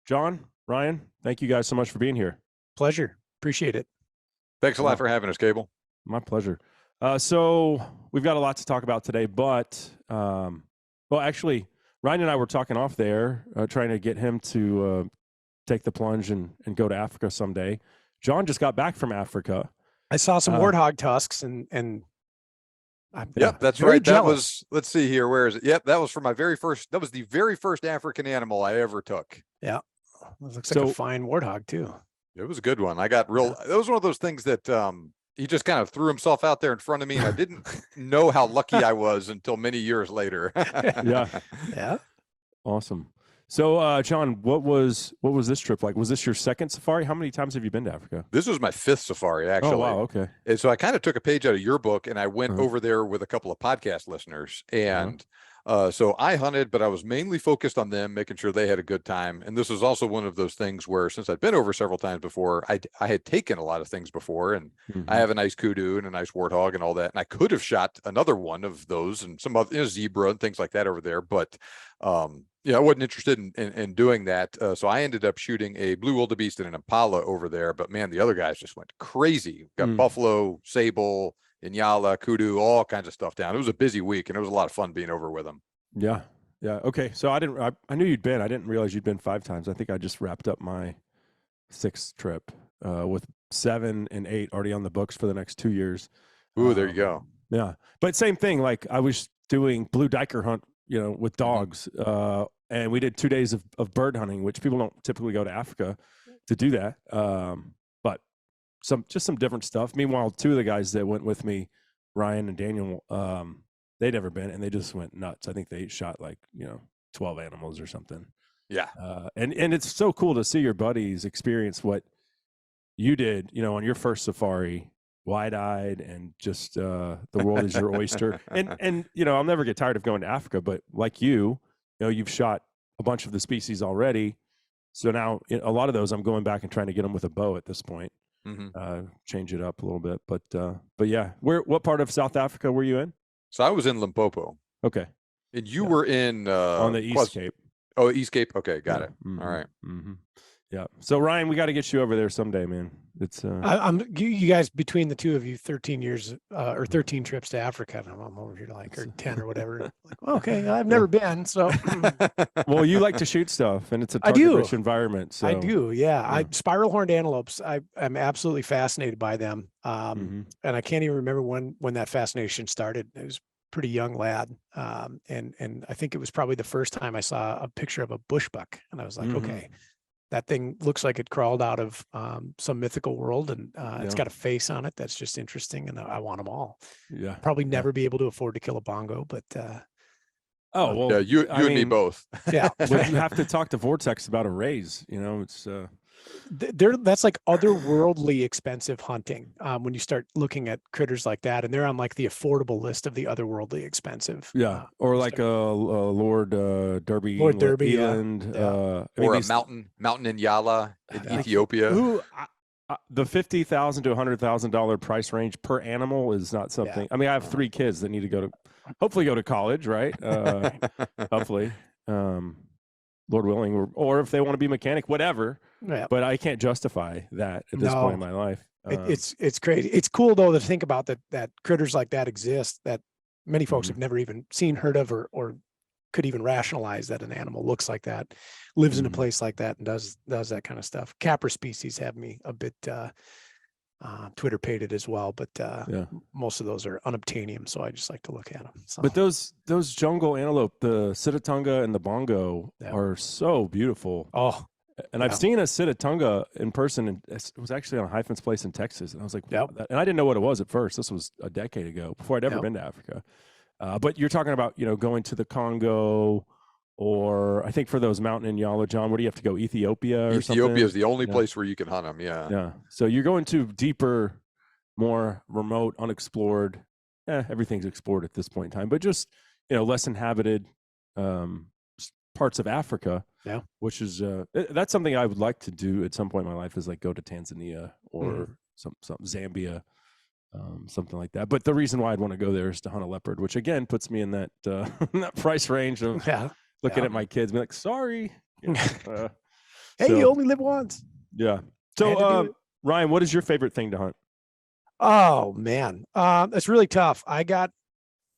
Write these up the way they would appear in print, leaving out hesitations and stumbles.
John, Ryan, thank you guys so much for being here. Pleasure. Appreciate it. Thanks a lot for having us, Cable. My pleasure. So we've got a lot to talk about today, but well, actually, Ryan and I were talking off there, trying to get him to take the plunge and go to Africa someday. John just got back from Africa. I saw some warthog tusks and Yep, that's right. Jealous. That was, let's see here. Where is it? Yep, that was for my very first, that was the very first African animal I ever took. Yeah. It looks like a fine warthog too. It was a good one. I got real, that was one of those things that he just kind of threw himself out there in front of me, and I didn't know how lucky I was until many years later. Yeah. Yeah. Awesome. So, John, what was this trip like? Was this your second safari? How many times have you been to Africa? This was my fifth safari, actually. Oh, wow. Okay. And so I kind of took a page out of your book, and I went over there with a couple of podcast listeners. And so I hunted, but I was mainly focused on them, making sure they had a good time. And this was also one of those things where, since I'd been over several times before, I had taken a lot of things before, and I have a nice kudu and a nice warthog and all that. And I could have shot another one of those and some other zebra and things like that over there, but I wasn't interested in doing that. So I ended up shooting a blue wildebeest and an impala over there. But man, the other guys just went crazy. Got buffalo, sable, Inyala, kudu, all kinds of stuff down. It was a busy week, and it was a lot of fun being over with them. Yeah. Yeah. Okay. So I knew you'd been. I didn't realize you'd been 5 times. I think I just wrapped up my 6th trip with 7 and 8 already on the books for the next 2 years. Ooh, there you go. Yeah. But same thing. Like, I was doing blue diker hunt, with dogs. And we did 2 days of bird hunting, which people don't typically go to Africa to do that. But some different stuff. Meanwhile, 2 of the guys that went with me, Ryan and Daniel, they'd never been, and they just went nuts. I think they shot 12 animals or something. Yeah. And it's so cool to see your buddies experience what you did, on your first safari, wide-eyed, and just the world is your oyster. And I'll never get tired of going to Africa, but like you've shot a bunch of the species already. So now a lot of those I'm going back and trying to get them with a bow at this point, change it up a little bit. But yeah, what part of South Africa were you in? So I was in Limpopo. Okay. And you were in on the East Cape. Oh, East Cape. Okay. Got it. All right. Yeah. So Ryan, we got to get you over there someday, man. It's you guys, between the 2 of you, 13 years or 13 trips to Africa. And I'm over here or 10 or whatever. Okay, I've never been. So well, you like to shoot stuff, and it's a target-rich environment. So I do. Yeah. Spiral horned antelopes. I'm absolutely fascinated by them. And I can't even remember when that fascination started. It was a pretty young lad. And I think it was probably the first time I saw a picture of a bushbuck, and I was like, okay, that thing looks like it crawled out of some mythical world, and it's got a face on it that's just interesting, and I want them all. Yeah, probably never be able to afford to kill a bongo, but yeah, you and me both. Yeah, well, you have to talk to Vortex about a raise. It's that's like otherworldly expensive hunting when you start looking at critters like that, and they're on like the affordable list of the otherworldly expensive. Yeah, or like Lord Derby, Eland, or a mountain in Yala in Ethiopia. The $50,000 to $100,000 price range per animal is not something. Yeah. I mean, I have 3 kids that need to hopefully go to college, right? Hopefully. Lord willing, or if they want to be mechanic, whatever. Yeah. But I can't justify that at this point in my life. It's crazy. It's cool though to think about that critters like that exist, that many folks have never even seen, heard of, or could even rationalize that an animal looks like that, lives in a place like that, and does that kind of stuff. Capra species have me a bit Twitter pated as well, but most of those are unobtainium, so I just like to look at them. So. But those jungle antelope, the Sitatunga and the bongo, are so beautiful. Oh, and I've seen a Sitatunga in person, and it was actually on a Hyphen's place in Texas, and I was like, and I didn't know what it was at first. This was a decade ago, before I'd ever been to Africa. But you're talking about going to the Congo, or I think for those mountain Inyala, John, where do you have to go? Ethiopia or something? Ethiopia is the only place where you can hunt them. Yeah. Yeah. So you're going to deeper, more remote, unexplored. Everything's explored at this point in time, but just less inhabited parts of Africa. Yeah. Which is that's something I would like to do at some point in my life, is like go to Tanzania or some Zambia. Something like that. But the reason why I'd want to go there is to hunt a leopard, which again puts me in that that price range of looking at my kids, be like, sorry. Hey, So, you only live once. yeah. I had to So, do it. Ryan, what is your favorite thing to hunt? Oh man, it's really tough. I got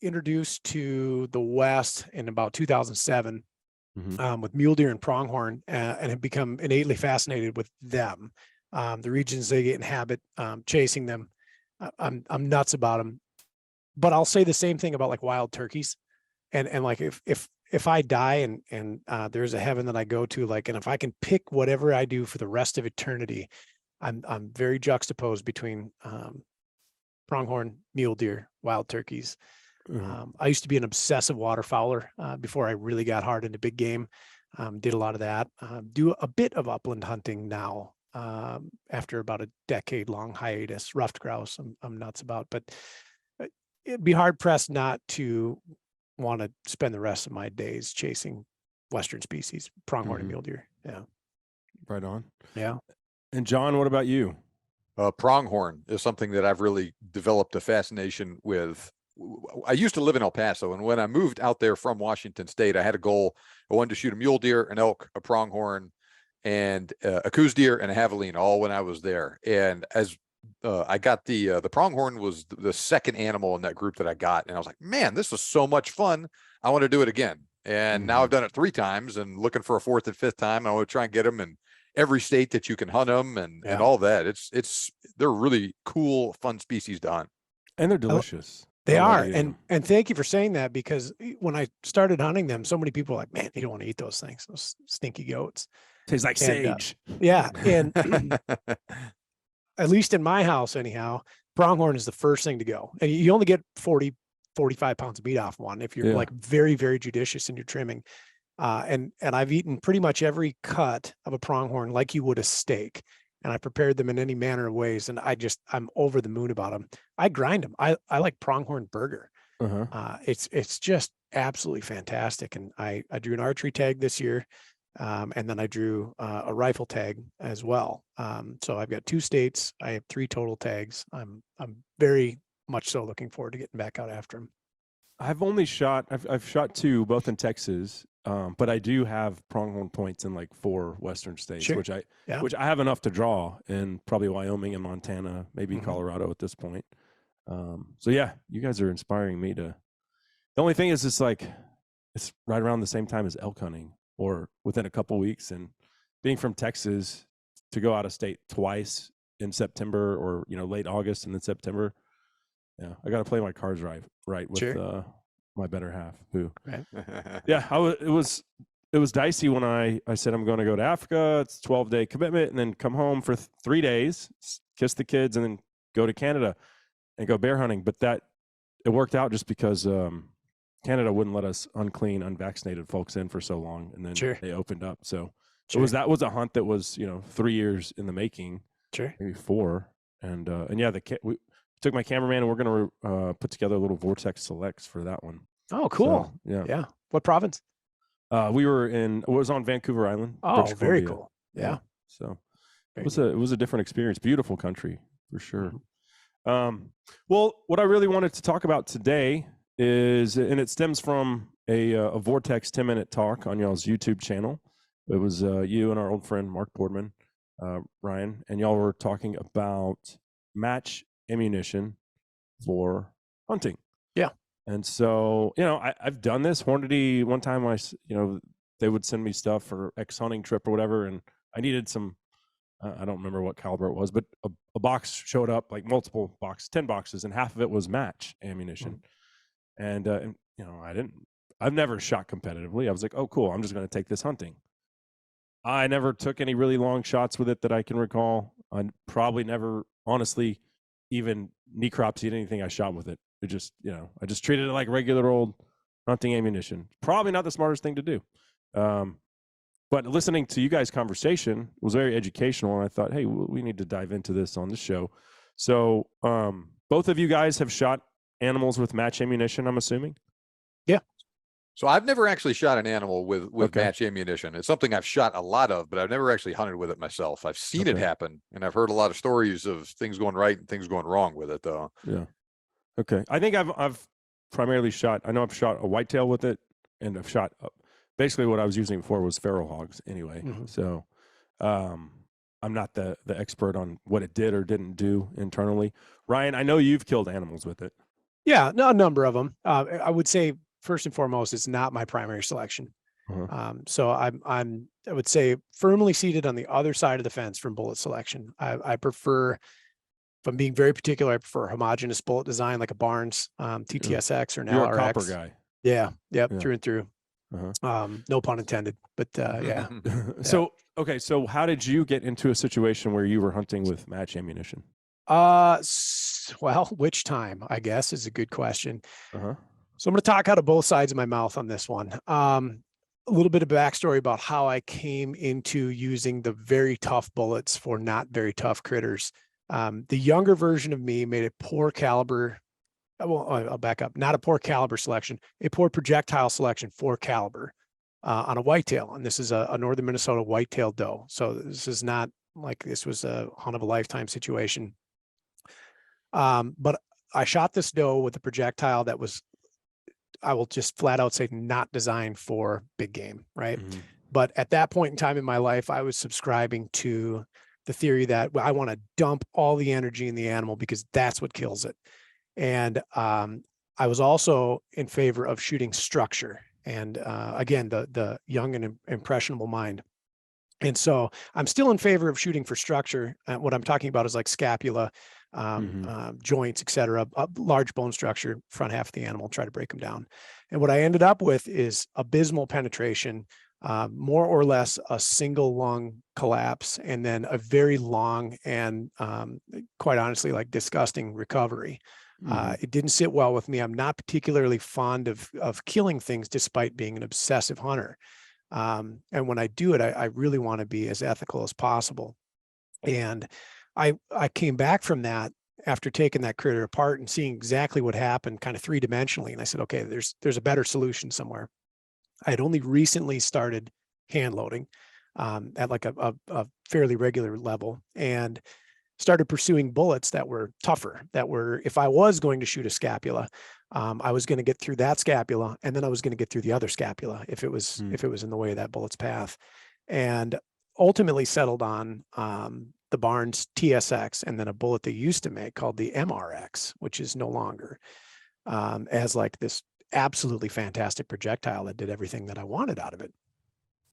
introduced to the West in about 2007 with mule deer and pronghorn, and have become innately fascinated with them. The regions they inhabit, chasing them. I'm nuts about them. But I'll say the same thing about like wild turkeys, and like if I die and there's a heaven that I go to, like, and if I can pick whatever I do for the rest of eternity, I'm very juxtaposed between pronghorn, mule deer, wild turkeys. I used to be an obsessive waterfowler before I really got hard into big game. Did a lot of that. Do a bit of upland hunting now after about a decade-long hiatus. Ruffed grouse, I'm nuts about, but it'd be hard pressed not to want to spend the rest of my days chasing Western species, pronghorn and mule deer. Yeah. Right on. Yeah. And John, what about you? Pronghorn is something that I've really developed a fascination with. I used to live in El Paso, and when I moved out there from Washington State, I had a goal. I wanted to shoot a mule deer, an elk, a pronghorn, and a coos deer and a javelina, all when I was there. And as I got the pronghorn was the second animal in that group that I got, and I was like, man, this was so much fun. I want to do it again. And now I've done it 3 times, and looking for a 4th and 5th time. I want to try and get them in every state that you can hunt them, and all that. They're really cool, fun species to hunt, and they're delicious. They are. And thank you for saying that, because when I started hunting them, so many people were like, man, you don't want to eat those things, those stinky goats. Tastes like sage. Yeah. And at least in my house, anyhow, pronghorn is the first thing to go. And you only get 40, 45 pounds of meat off one if you're like very, very judicious in your trimming. And I've eaten pretty much every cut of a pronghorn like you would a steak. And I prepared them in any manner of ways. And I'm over the moon about them. I grind them. I like pronghorn burger. It's just absolutely fantastic. And I drew an archery tag this year. And then I drew a rifle tag as well. So I've got 2 states. I have 3 total tags. I'm very much so looking forward to getting back out after them. I've shot 2, both in Texas. But I do have pronghorn points in like 4 Western states, which I have enough to draw in probably Wyoming and Montana, maybe Colorado at this point. So yeah, you guys are inspiring me to. The only thing is, it's right around the same time as elk hunting, or within a couple weeks. And being from Texas, to go out of state twice in September, or late August and then September, I got to play my cards right with my better half, who it was dicey when I said I'm going to go to Africa. It's a 12-day commitment, and then come home for 3 days, kiss the kids, and then go to Canada and go bear hunting. But it worked out just because Canada wouldn't let us unclean, unvaccinated folks in for so long, and then they opened up. So that was a hunt that was 3 years in the making, maybe 4, and we took my cameraman, and we're going to put together a little Vortex selects for that one. Oh, cool. So, yeah. What province? We was on Vancouver Island. Oh, very cool. Yeah. So it was a different experience. Beautiful country for sure. Well, what I really wanted to talk about today is, and it stems from a Vortex 10-minute talk on y'all's YouTube channel. It was you and our old friend Mark Boardman, Ryan, and y'all were talking about match ammunition for hunting. Yeah. And so, I've done this. Hornady, one time they would send me stuff for X hunting trip or whatever, and I needed some, I don't remember what caliber it was, but a box showed up, like multiple boxes, 10 boxes, and half of it was match ammunition. And I've never shot competitively. I was like, oh, cool, I'm just going to take this hunting. I never took any really long shots with it that I can recall. I probably never, honestly, even necropsied anything I shot with it. It just, I just treated it like regular old hunting ammunition. Probably not the smartest thing to do. But listening to you guys' conversation was very educational, and I thought, hey, we need to dive into this on the show. So both of you guys have shot animals with match ammunition, I'm assuming? Yeah. So I've never actually shot an animal with match ammunition. It's something I've shot a lot of, but I've never actually hunted with it myself. I've seen it happen, and I've heard a lot of stories of things going right and things going wrong with it, though. Yeah. Okay. I think I've primarily shot. I know I've shot a whitetail with it, and I've shot basically what I was using it for was feral hogs anyway. So I'm not the expert on what it did or didn't do internally. Ryan, I know you've killed animals with it. Yeah, no, a number of them. I would say first and foremost, it's not my primary selection. So I would say firmly seated on the other side of the fence from bullet selection. I prefer, if I'm being very particular, I prefer homogeneous bullet design like a Barnes TTSX or an You're LRX. a copper guy. Yeah, yep, Yeah. through and through. No pun intended, but yeah. So, okay. So how did you get into a situation where you were hunting with match ammunition? Well, which time, I guess, is a good question. So I'm going to talk out of both sides of my mouth on this one. A little bit of backstory about how I came into using the very tough bullets for not very tough critters. The younger version of me made a poor caliber. Well, I'll back up. Not a poor caliber selection, a poor projectile selection for caliber on a whitetail. And this is a northern Minnesota whitetail doe. So this is not like this was a hunt of a lifetime situation. But I shot this doe with a projectile that was, I will just flat out say, not designed for big game, right? But at that point in time in my life, I was subscribing to the theory that I want to dump all the energy in the animal because that's what kills it. And I was also in favor of shooting structure. And again, the young and impressionable mind. And so I'm still in favor of shooting for structure. What I'm talking about is like scapula, joints, et cetera, a large bone structure, front half of the animal, try to break them down. And what I ended up with is abysmal penetration, more or less a single lung collapse, and then a very long and quite honestly, like disgusting recovery. It didn't sit well with me. I'm not particularly fond of killing things despite being an obsessive hunter. And when I do it, I really want to be as ethical as possible. And I came back from that after taking that critter apart and seeing exactly what happened kind of three-dimensionally. And I said, okay, there's a better solution somewhere. I had only recently started hand loading at like a fairly regular level, and started pursuing bullets that were tougher, that were, if I was going to shoot a scapula, I was going to get through that scapula, and then I was going to get through the other scapula if it was in the way of that bullet's path. And ultimately settled on the Barnes TSX, and then a bullet they used to make called the MRX, which is no longer, as like this absolutely fantastic projectile that did everything that I wanted out of it.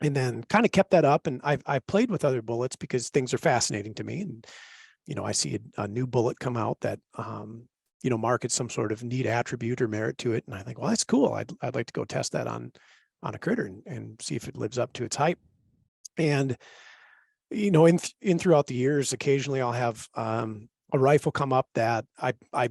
And then kind of kept that up, and I played with other bullets because things are fascinating to me. And I see a new bullet come out that markets some sort of neat attribute or merit to it, and I think, well, that's cool. I'd like to go test that on a critter and see if it lives up to its hype. And in throughout the years, occasionally I'll have a rifle come up that I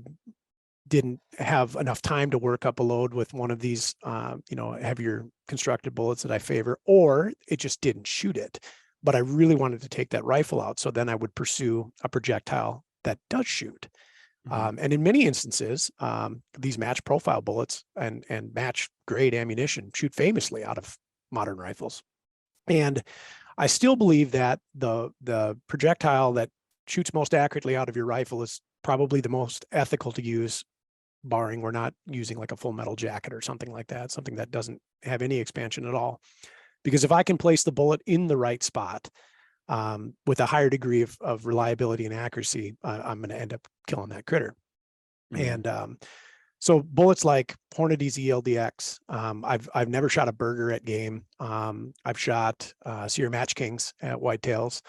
didn't have enough time to work up a load with one of these heavier constructed bullets that I favor, or it just didn't shoot it. But I really wanted to take that rifle out. So then I would pursue a projectile that does shoot. And in many instances, these match profile bullets and match grade ammunition shoot famously out of modern rifles. And I still believe that the projectile that shoots most accurately out of your rifle is probably the most ethical to use, barring we're not using like a full metal jacket or something like that, something that doesn't have any expansion at all. Because if I can place the bullet in the right spot with a higher degree of reliability and accuracy, I'm going to end up killing that critter. And so bullets like Hornady's ELDX, I've never shot a Burger at game. I've shot Sierra Match Kings at whitetails,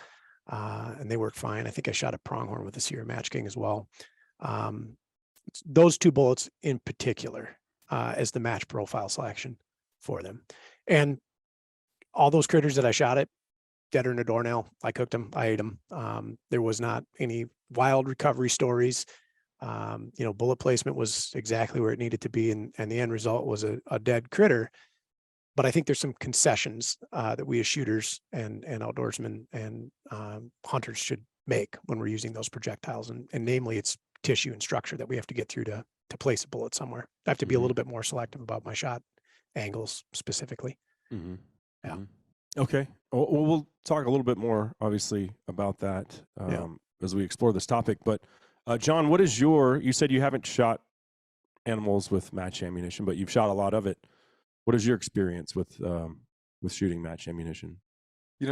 and they work fine. I think I shot a pronghorn with a Sierra Match King as well. Those two bullets in particular as the match profile selection for them. And all those critters that I shot at, deader than a doornail. I cooked them. I ate them. There was not any wild recovery stories. Bullet placement was exactly where it needed to be, and the end result was a dead critter. But I think there's some concessions that we as shooters and outdoorsmen and hunters should make when we're using those projectiles, and namely it's tissue and structure that we have to get through to place a bullet somewhere. I have to be a little bit more selective about my shot angles specifically. Yeah. Okay. Well, we'll talk a little bit more, obviously, about that as we explore this topic. But John, what is you said you haven't shot animals with match ammunition, but you've shot a lot of it. What is your experience with shooting match ammunition?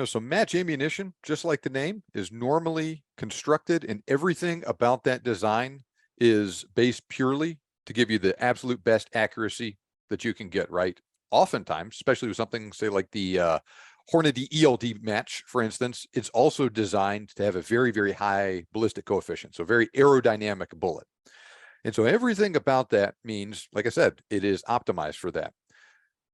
So match ammunition, just like the name, is normally constructed, and everything about that design is based purely to give you the absolute best accuracy that you can get, right? Oftentimes, especially with something, say, like the Hornady ELD match, for instance, it's also designed to have a very, very high ballistic coefficient, so very aerodynamic bullet. And so everything about that means, like I said, it is optimized for that.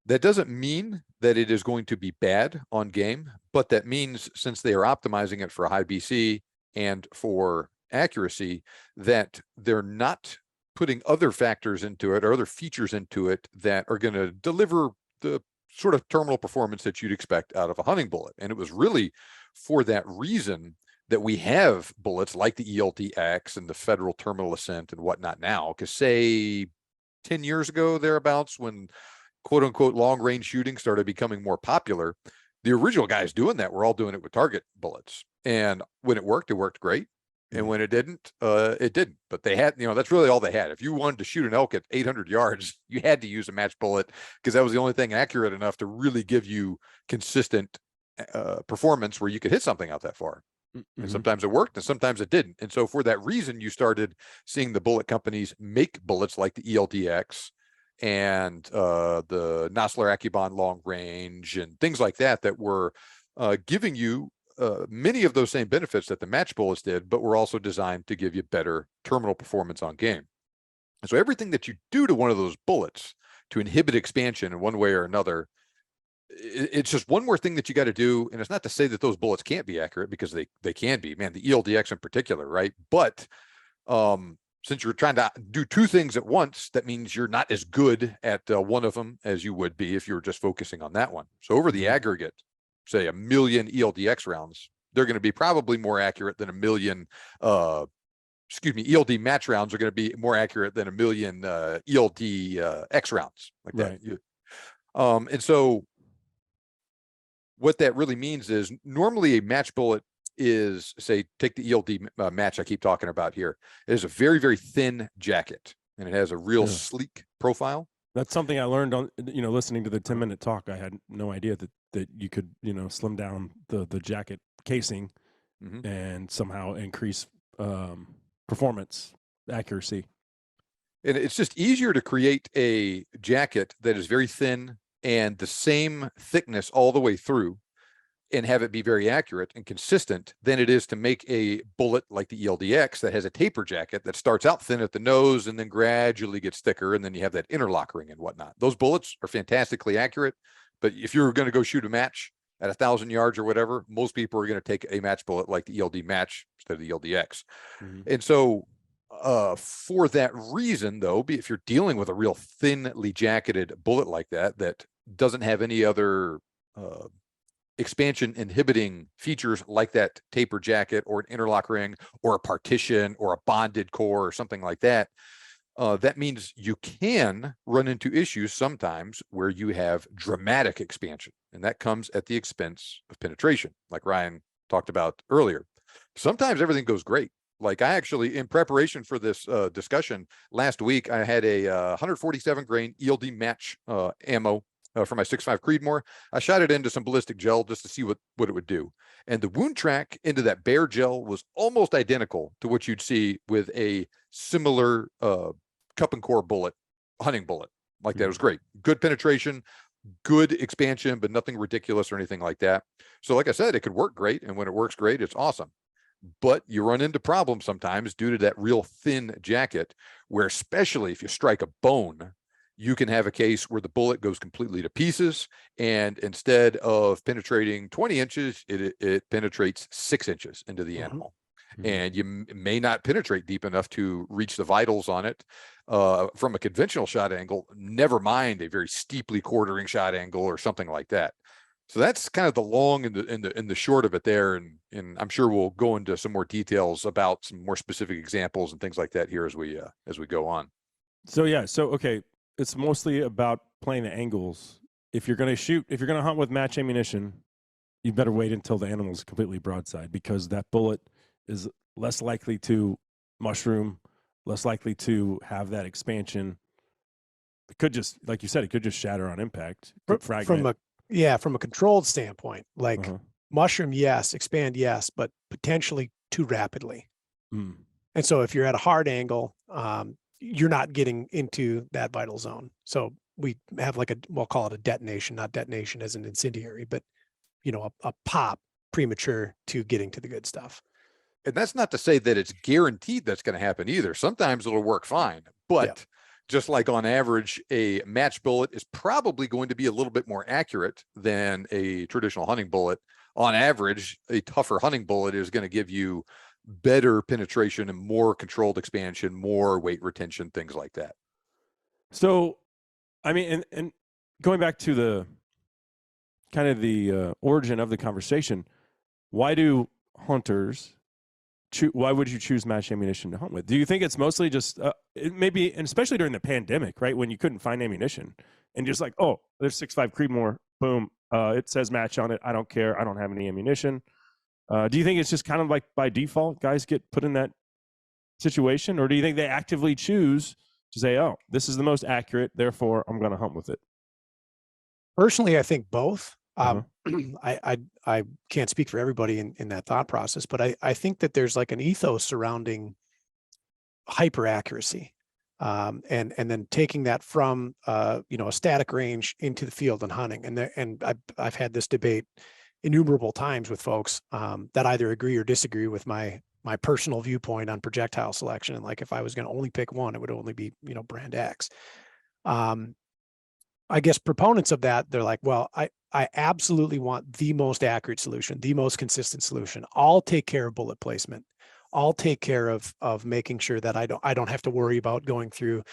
That doesn't mean that it is going to be bad on game, but that means, since they are optimizing it for high BC and for accuracy, that they're not putting other factors into it or other features into it that are going to deliver the sort of terminal performance that you'd expect out of a hunting bullet. And it was really for that reason that we have bullets like the ELDX and the Federal Terminal Ascent and whatnot now. Because, say, 10 years ago, thereabouts, when quote unquote long range shooting started becoming more popular, the original guys doing that were all doing it with target bullets. And when it worked great. And when it didn't, it didn't. But they had, that's really all they had. If you wanted to shoot an elk at 800 yards, you had to use a match bullet, because that was the only thing accurate enough to really give you consistent performance where you could hit something out that far. Mm-hmm. And sometimes it worked and sometimes it didn't. And so for that reason, you started seeing the bullet companies make bullets like the ELDX and the Nosler Akubon long range and things like that, that were giving you many of those same benefits that the match bullets did, but were also designed to give you better terminal performance on game. And so everything that you do to one of those bullets to inhibit expansion in one way or another, it's just one more thing that you got to do. And it's not to say that those bullets can't be accurate, because they can be, man, the ELDX in particular, right? But since you're trying to do two things at once, that means you're not as good at one of them as you would be if you were just focusing on that one. So over the aggregate, say 1 million ELDX rounds, they're going to be probably more accurate than 1 million, ELD match rounds are going to be more accurate than 1 million ELD X rounds, like that. And so what that really means is, normally a match bullet is, say, take the ELD match I keep talking about here. It is a very, very thin jacket, and it has a real sleek profile. That's something I learned on, listening to the 10-minute talk. I had no idea that you could, slim down the jacket casing and somehow increase performance accuracy. And it's just easier to create a jacket that is very thin and the same thickness all the way through, and have it be very accurate and consistent, than it is to make a bullet like the ELDX that has a taper jacket that starts out thin at the nose and then gradually gets thicker, and then you have that interlock ring and whatnot. Those bullets are fantastically accurate, but if you're going to go shoot a match at 1,000 yards or whatever, most people are going to take a match bullet like the ELD match instead of the ELDX. And so for that reason, though, if you're dealing with a real thinly jacketed bullet like that doesn't have any other expansion inhibiting features like that taper jacket or an interlock ring or a partition or a bonded core or something like that, that means you can run into issues sometimes where you have dramatic expansion, and that comes at the expense of penetration, like Ryan talked about earlier. Sometimes everything goes great. Like, I actually, in preparation for this discussion last week, I had a 147 grain ELD match ammo for my 6.5 Creedmoor. I shot it into some ballistic gel just to see what it would do. And the wound track into that bare gel was almost identical to what you'd see with a similar cup and core bullet, hunting bullet. Like that. It was great. Good penetration, good expansion, but nothing ridiculous or anything like that. So like I said, it could work great. And when it works great, it's awesome. But you run into problems sometimes due to that real thin jacket, where, especially if you strike a bone, you can have a case where the bullet goes completely to pieces, and instead of penetrating 20 inches, it penetrates 6 inches into the animal. And you may not penetrate deep enough to reach the vitals on it from a conventional shot angle, never mind a very steeply quartering shot angle or something like that. So that's kind of the long and the short of it there, and I'm sure we'll go into some more details about some more specific examples and things like that here as we go on. So okay, it's mostly about playing the angles. If you're going to hunt with match ammunition, you better wait until the animal's completely broadside, because that bullet is less likely to mushroom, less likely to have that expansion. It could just, like you said, it could just shatter on impact. From a controlled standpoint, like mushroom, yes. Expand, yes, but potentially too rapidly. Mm. And so if you're at a hard angle, you're not getting into that vital zone. So we have like we'll call it a detonation, not detonation as an incendiary, but a pop premature to getting to the good stuff. And that's not to say that it's guaranteed that's going to happen either. Sometimes it'll work fine, but just like on average, a match bullet is probably going to be a little bit more accurate than a traditional hunting bullet. On average, a tougher hunting bullet is going to give you better penetration and more controlled expansion, more weight retention, things like that. So, I mean, and going back to the kind of the origin of the conversation, why do hunters why would you choose match ammunition to hunt with? Do you think it's mostly just maybe, and especially during the pandemic, right, when you couldn't find ammunition and just like, oh, there's 6.5 Creedmoor, boom, it says match on it, I don't care, I don't have any ammunition. Do you think it's just kind of like by default guys get put in that situation, or do you think they actively choose to say, oh, this is the most accurate, therefore I'm going to hunt with it? Personally, I think both. I can't speak for everybody in that thought process, but I think that there's like an ethos surrounding hyper accuracy, and then taking that from a static range into the field and hunting. And I've had this debate innumerable times with folks that either agree or disagree with my personal viewpoint on projectile selection. And like, if I was going to only pick one, it would only be brand X. I guess proponents of that, they're like, well, I absolutely want the most accurate solution, the most consistent solution. I'll take care of bullet placement. I'll take care of making sure that I don't have to worry about going through,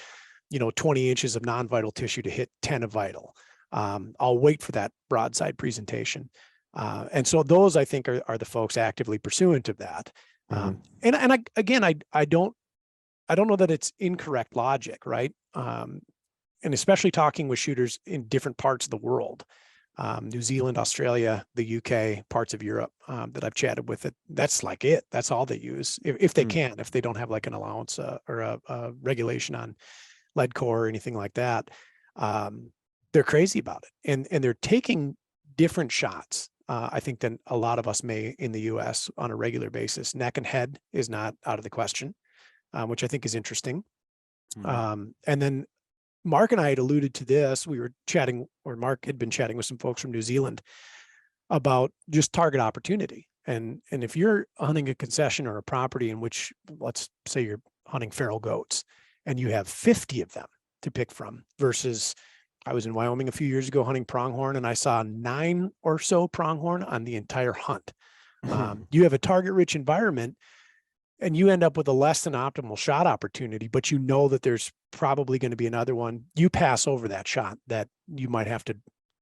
20 inches of non-vital tissue to hit 10 of vital. I'll wait for that broadside presentation. And so those, I think, are the folks actively pursuant of that. And I don't know that it's incorrect logic, right? And especially talking with shooters in different parts of the world, New Zealand, Australia, the UK, parts of Europe that I've chatted with, that's like it. That's all they use if they can, if they don't have like an allowance or a regulation on lead core or anything like that. They're crazy about it, and they're taking different shots, I think, than a lot of us may in the US on a regular basis. Neck and head is not out of the question, which I think is interesting. And then Mark and I had alluded to this. We were chatting, or Mark had been chatting with some folks from New Zealand about just target opportunity. And if you're hunting a concession or a property in which, let's say you're hunting feral goats and you have 50 of them to pick from, versus I was in Wyoming a few years ago hunting pronghorn, and I saw 9 or so pronghorn on the entire hunt. You have a target rich environment, and you end up with a less than optimal shot opportunity, but you know that there's probably going to be another one. You pass over that shot that you might have to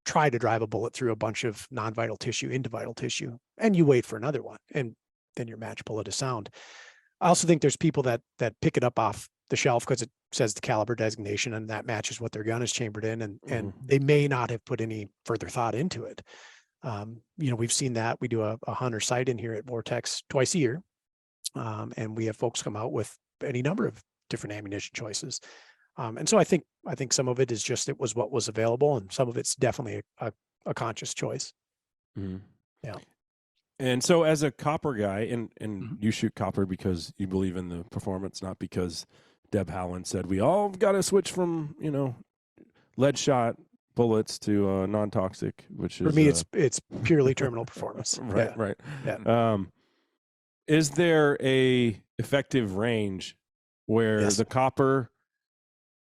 try to drive a bullet through a bunch of non-vital tissue into vital tissue, and you wait for another one, and then your match bullet is sound. I also think there's people that pick it up off the shelf because it says the caliber designation, and that matches what their gun is chambered in, and they may not have put any further thought into it. We've seen that. We do a hunter sight in here at Vortex twice a year. And we have folks come out with any number of different ammunition choices. And so I think some of it is just, it was what was available, and some of it's definitely a conscious choice. Yeah. And so as a copper guy, and you shoot copper because you believe in the performance, not because Deb Howland said we all got to switch from, lead shot bullets to non-toxic, which is, for me, it's purely terminal performance. Right. Yeah. Is there a effective range where the copper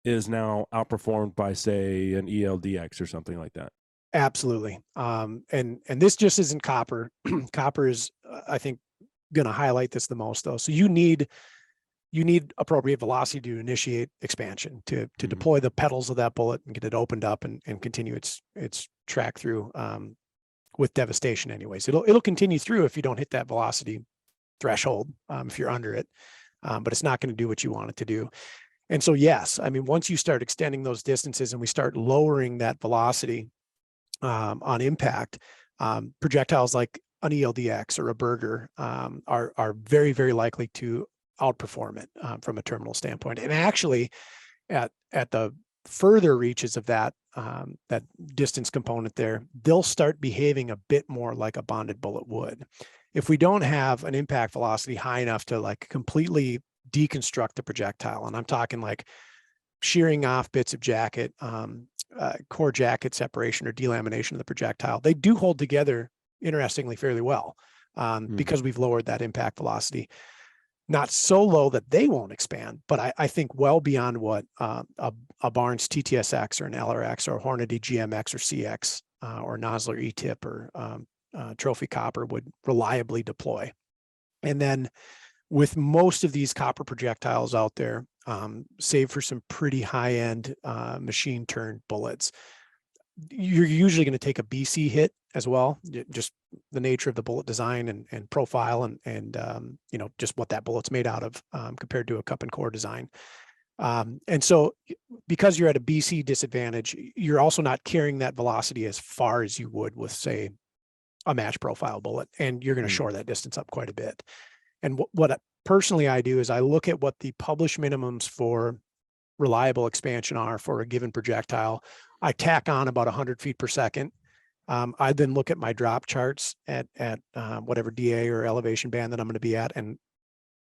is now outperformed by, say, an ELDX or something like that? Absolutely. And this just isn't copper. Copper is, I think, going to highlight this the most, though. So you need appropriate velocity to initiate expansion, to deploy the petals of that bullet and get it opened up and continue its track through with devastation. Anyways, it'll continue through if you don't hit that velocity threshold, if you're under it, but it's not going to do what you want it to do. And so, yes, I mean, once you start extending those distances and we start lowering that velocity on impact, projectiles like an ELDX or a Burger are very, very likely to outperform it from a terminal standpoint. And actually, at the further reaches of that that distance component there, they'll start behaving a bit more like a bonded bullet would. If we don't have an impact velocity high enough to like completely deconstruct the projectile, and I'm talking like shearing off bits of jacket, core jacket separation or delamination of the projectile, they do hold together, interestingly, fairly well because we've lowered that impact velocity. Not so low that they won't expand, but I think well beyond what a Barnes TTSX or an LRX or a Hornady GMX or CX or Nosler E-tip or Trophy Copper would reliably deploy. And then with most of these copper projectiles out there, save for some pretty high-end machine turned bullets, you're usually going to take a BC hit as well, just the nature of the bullet design and profile and you know, just what that bullet's made out of compared to a cup and core design. And so because you're at a BC disadvantage, you're also not carrying that velocity as far as you would with, say, a match profile bullet, and you're going to shore that distance up quite a bit. And what personally I do is I look at what the published minimums for reliable expansion are for a given projectile. I tack on about 100 feet per second. I then look at my drop charts at whatever DA or elevation band that I'm going to be at. And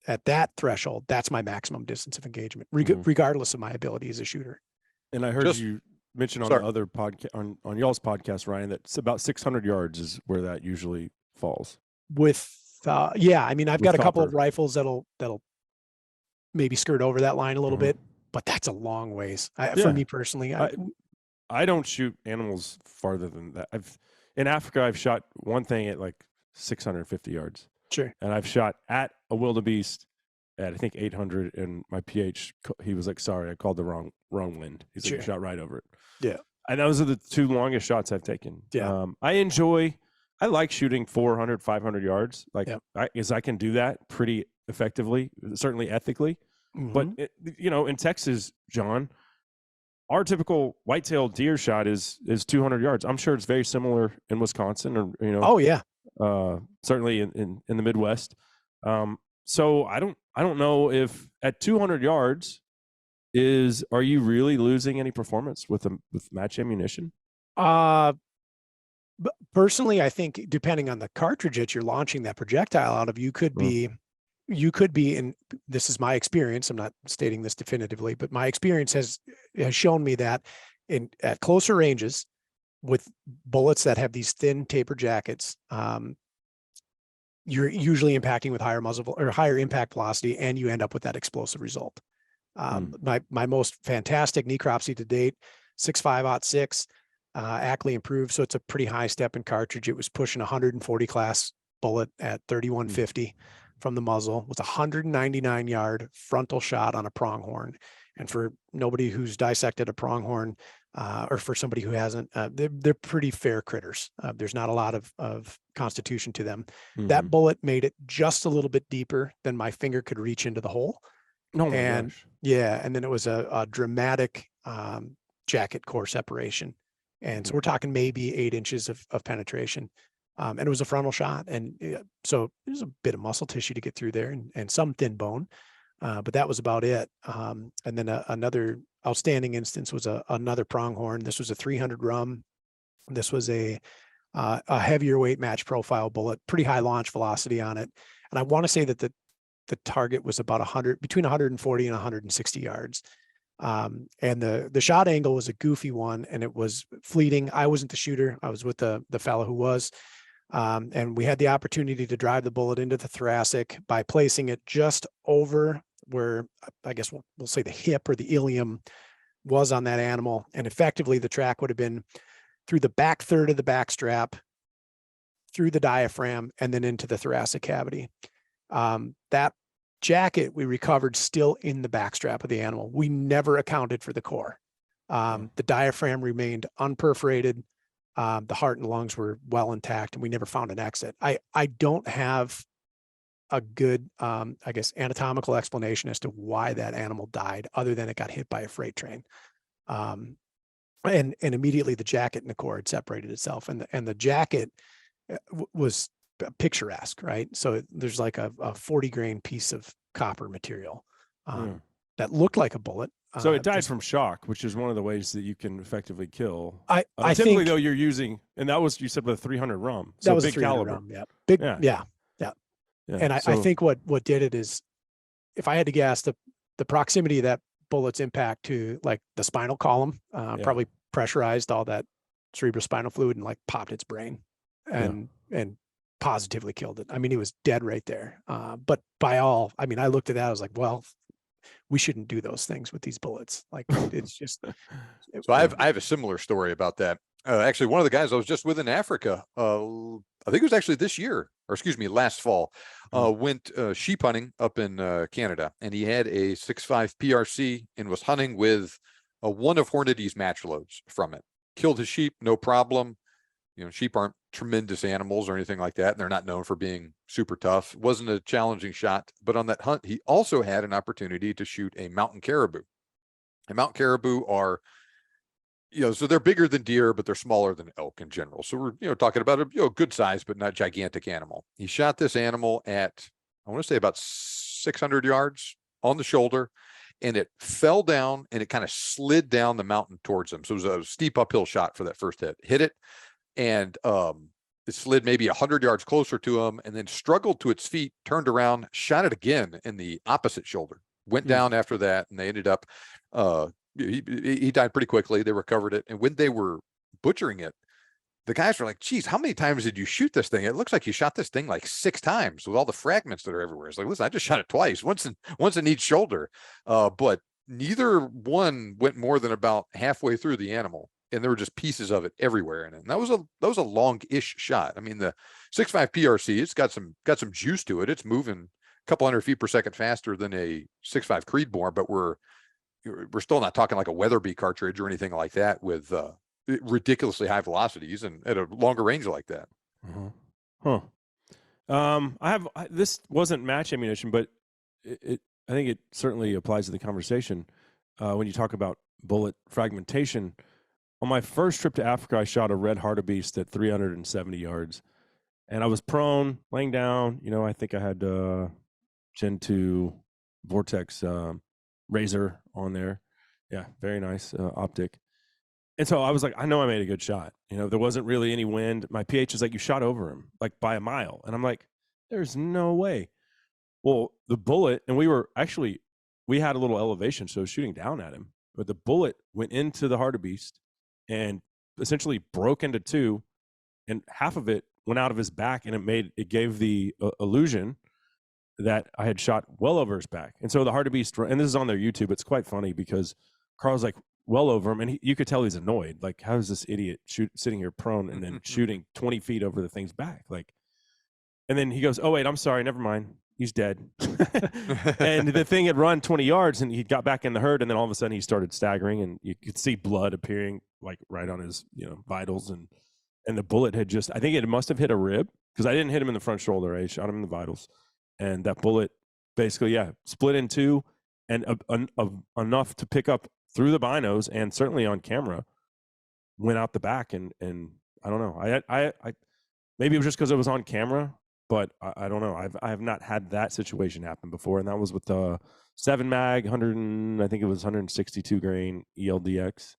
at that threshold, that's my maximum distance of engagement, regardless of my ability as a shooter. And I heard you mention on the other podcast, on y'all's podcast, Ryan, that it's about 600 yards is where that usually falls. With, yeah, I mean, I've got a couple of copper rifles that'll maybe skirt over that line a little bit, but that's a long ways. For me personally, I don't shoot animals farther than that. In Africa, I've shot one thing at like 650 yards. Sure. And I've shot at a wildebeest at I think 800, and my PH, he was like, "Sorry, I called the wrong wind." He's like, "You shot right over it." Yeah. And those are the two longest shots I've taken. Yeah. I like shooting 400, 500 yards. Like, I can do that pretty effectively, certainly ethically. But in Texas, John, our typical whitetail deer shot is 200 yards. I'm sure it's very similar in Wisconsin, or Oh yeah. Certainly in the Midwest. So I don't know if at 200 yards are you really losing any performance with match ammunition? But personally, I think depending on the cartridge that you're launching that projectile out of, you could be, and this is my experience, I'm not stating this definitively, but my experience has shown me that at closer ranges with bullets that have these thin taper jackets, you're usually impacting with higher muzzle or higher impact velocity, and you end up with that explosive result. My most fantastic necropsy to date, 6.5-06, Ackley improved, so it's a pretty high step in cartridge. It was pushing 140 class bullet at 3150 from the muzzle with a 199 yard frontal shot on a pronghorn. And for nobody who's dissected a pronghorn, or for somebody who hasn't, they're pretty fair critters. There's not a lot of constitution to them. That bullet made it just a little bit deeper than my finger could reach into the hole. Oh my gosh. Yeah, and then it was a dramatic jacket core separation. And so we're talking maybe 8 inches of penetration. And it was a frontal shot. And so there's a bit of muscle tissue to get through there and some thin bone. But that was about it. And then another outstanding instance was another pronghorn. This was a 300 rum. This was a heavier weight match profile bullet, pretty high launch velocity on it. And I want to say that the target was about between 140 and 160 yards. And the shot angle was a goofy one, and it was fleeting. I wasn't the shooter. I was with the fellow who was. And we had the opportunity to drive the bullet into the thoracic by placing it just over where I guess we'll say the hip or the ilium was on that animal. And effectively the track would have been through the back third of the back strap, through the diaphragm, and then into the thoracic cavity. That jacket we recovered still in the back strap of the animal. We never accounted for the core. The diaphragm remained unperforated. The heart and lungs were well intact, and we never found an exit. I don't have a good, I guess, anatomical explanation as to why that animal died, other than it got hit by a freight train. And immediately the jacket and the core had separated itself, and the jacket was picturesque, right? So there's like a 40 grain piece of copper material that looked like a bullet. So it died from shock, which is one of the ways that you can effectively kill. I typically, think, though, you're using, and that was, you said, with a 300 rum. So that was big a 300 caliber. rum. Yeah. Big. Yeah. And I think what did it is, if I had to guess, the proximity of that bullet's impact to like the spinal column, probably pressurized all that cerebrospinal fluid and like popped its brain and positively killed it. I mean, he was dead right there. But I looked at that, I was like, well, we shouldn't do those things with these bullets. Like, it's just. So I have a similar story about that. Actually, one of the guys I was just with in Africa, I think it was actually this year, or excuse me, last fall, went sheep hunting up in Canada, and he had a 6.5 PRC and was hunting with one of Hornady's match loads from it. Killed his sheep, no problem. You know, sheep aren't tremendous animals or anything like that, and they're not known for being super tough. It wasn't a challenging shot, but on that hunt, he also had an opportunity to shoot a mountain caribou. And mountain caribou are, so they're bigger than deer, but they're smaller than elk in general. So we're, talking about a good size, but not gigantic animal. He shot this animal at, I want to say about 600 yards on the shoulder, and it fell down and it kind of slid down the mountain towards him. So it was a steep uphill shot for that first hit it. And it slid maybe 100 yards closer to him, and then struggled to its feet, turned around, shot it again in the opposite shoulder, went down after that. And they ended up, he died pretty quickly. They recovered it. And when they were butchering it, the guys were like, geez, how many times did you shoot this thing? It looks like you shot this thing like 6 times with all the fragments that are everywhere. It's like, listen, I just shot it twice, once in each shoulder. But neither one went more than about halfway through the animal, and there were just pieces of it everywhere in it. And that was a long-ish shot. I mean, the 6.5 PRC, it's got some juice to it. It's moving a couple hundred feet per second faster than a 6.5 Creedmoor, but we're still not talking like a Weatherby cartridge or anything like that with ridiculously high velocities and at a longer range like that. This wasn't match ammunition, but I think it certainly applies to the conversation when you talk about bullet fragmentation. On my first trip to Africa, I shot a red hartebeest at 370 yards, and I was prone, laying down. I think I had Gen 2 Vortex razor on there. Yeah, very nice optic. And so I was like, I know I made a good shot. There wasn't really any wind. My PH is like, you shot over him, like by a mile. And I'm like, there's no way. Well, the bullet, and we had a little elevation, so shooting down at him, but the bullet went into the hartebeest and essentially broke into two, and half of it went out of his back, and it gave the illusion that I had shot well over his back. And so the hartebeest, and this is on their YouTube, it's quite funny because Carl's like well over him, and you could tell he's annoyed. Like, how is this idiot sitting here prone and then shooting 20 feet over the thing's back? Like, and then he goes, oh wait, I'm sorry, never mind, he's dead. And the thing had run 20 yards, and he got back in the herd, and then all of a sudden he started staggering, and you could see blood appearing like right on his vitals, and the bullet had just, I think it must have hit a rib, because I didn't hit him in the front shoulder. I shot him in the vitals, and that bullet basically split in two, and enough to pick up through the binos, and certainly on camera went out the back, and I don't know, I maybe it was just because it was on camera, but I don't know. I have not had that situation happen before, and that was with the 7 mag 100, I think it was 162 grain ELDX.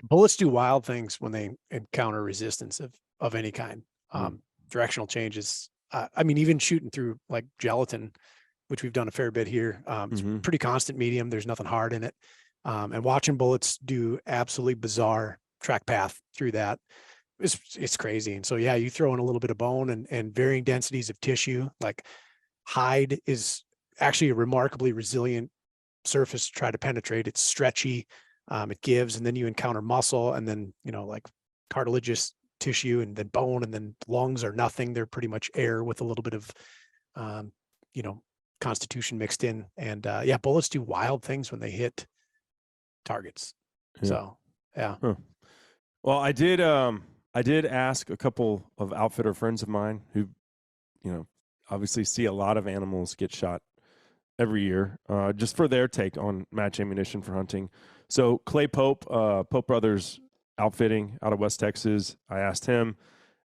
Bullets do wild things when they encounter resistance of any kind. Directional changes. I mean, even shooting through like gelatin, which we've done a fair bit here. It's pretty constant medium. There's nothing hard in it. And watching bullets do absolutely bizarre track path through that, it's crazy. And so, you throw in a little bit of bone and varying densities of tissue. Like hide is actually a remarkably resilient surface to try to penetrate. It's stretchy, it gives, and then you encounter muscle, and then like cartilaginous tissue, and then bone, and then lungs are nothing. They're pretty much air with a little bit of constitution mixed in. And bullets do wild things when they hit targets. So well, I did ask a couple of outfitter friends of mine who obviously see a lot of animals get shot every year, just for their take on match ammunition for hunting. So Clay Pope, Pope Brothers Outfitting out of West Texas, I asked him,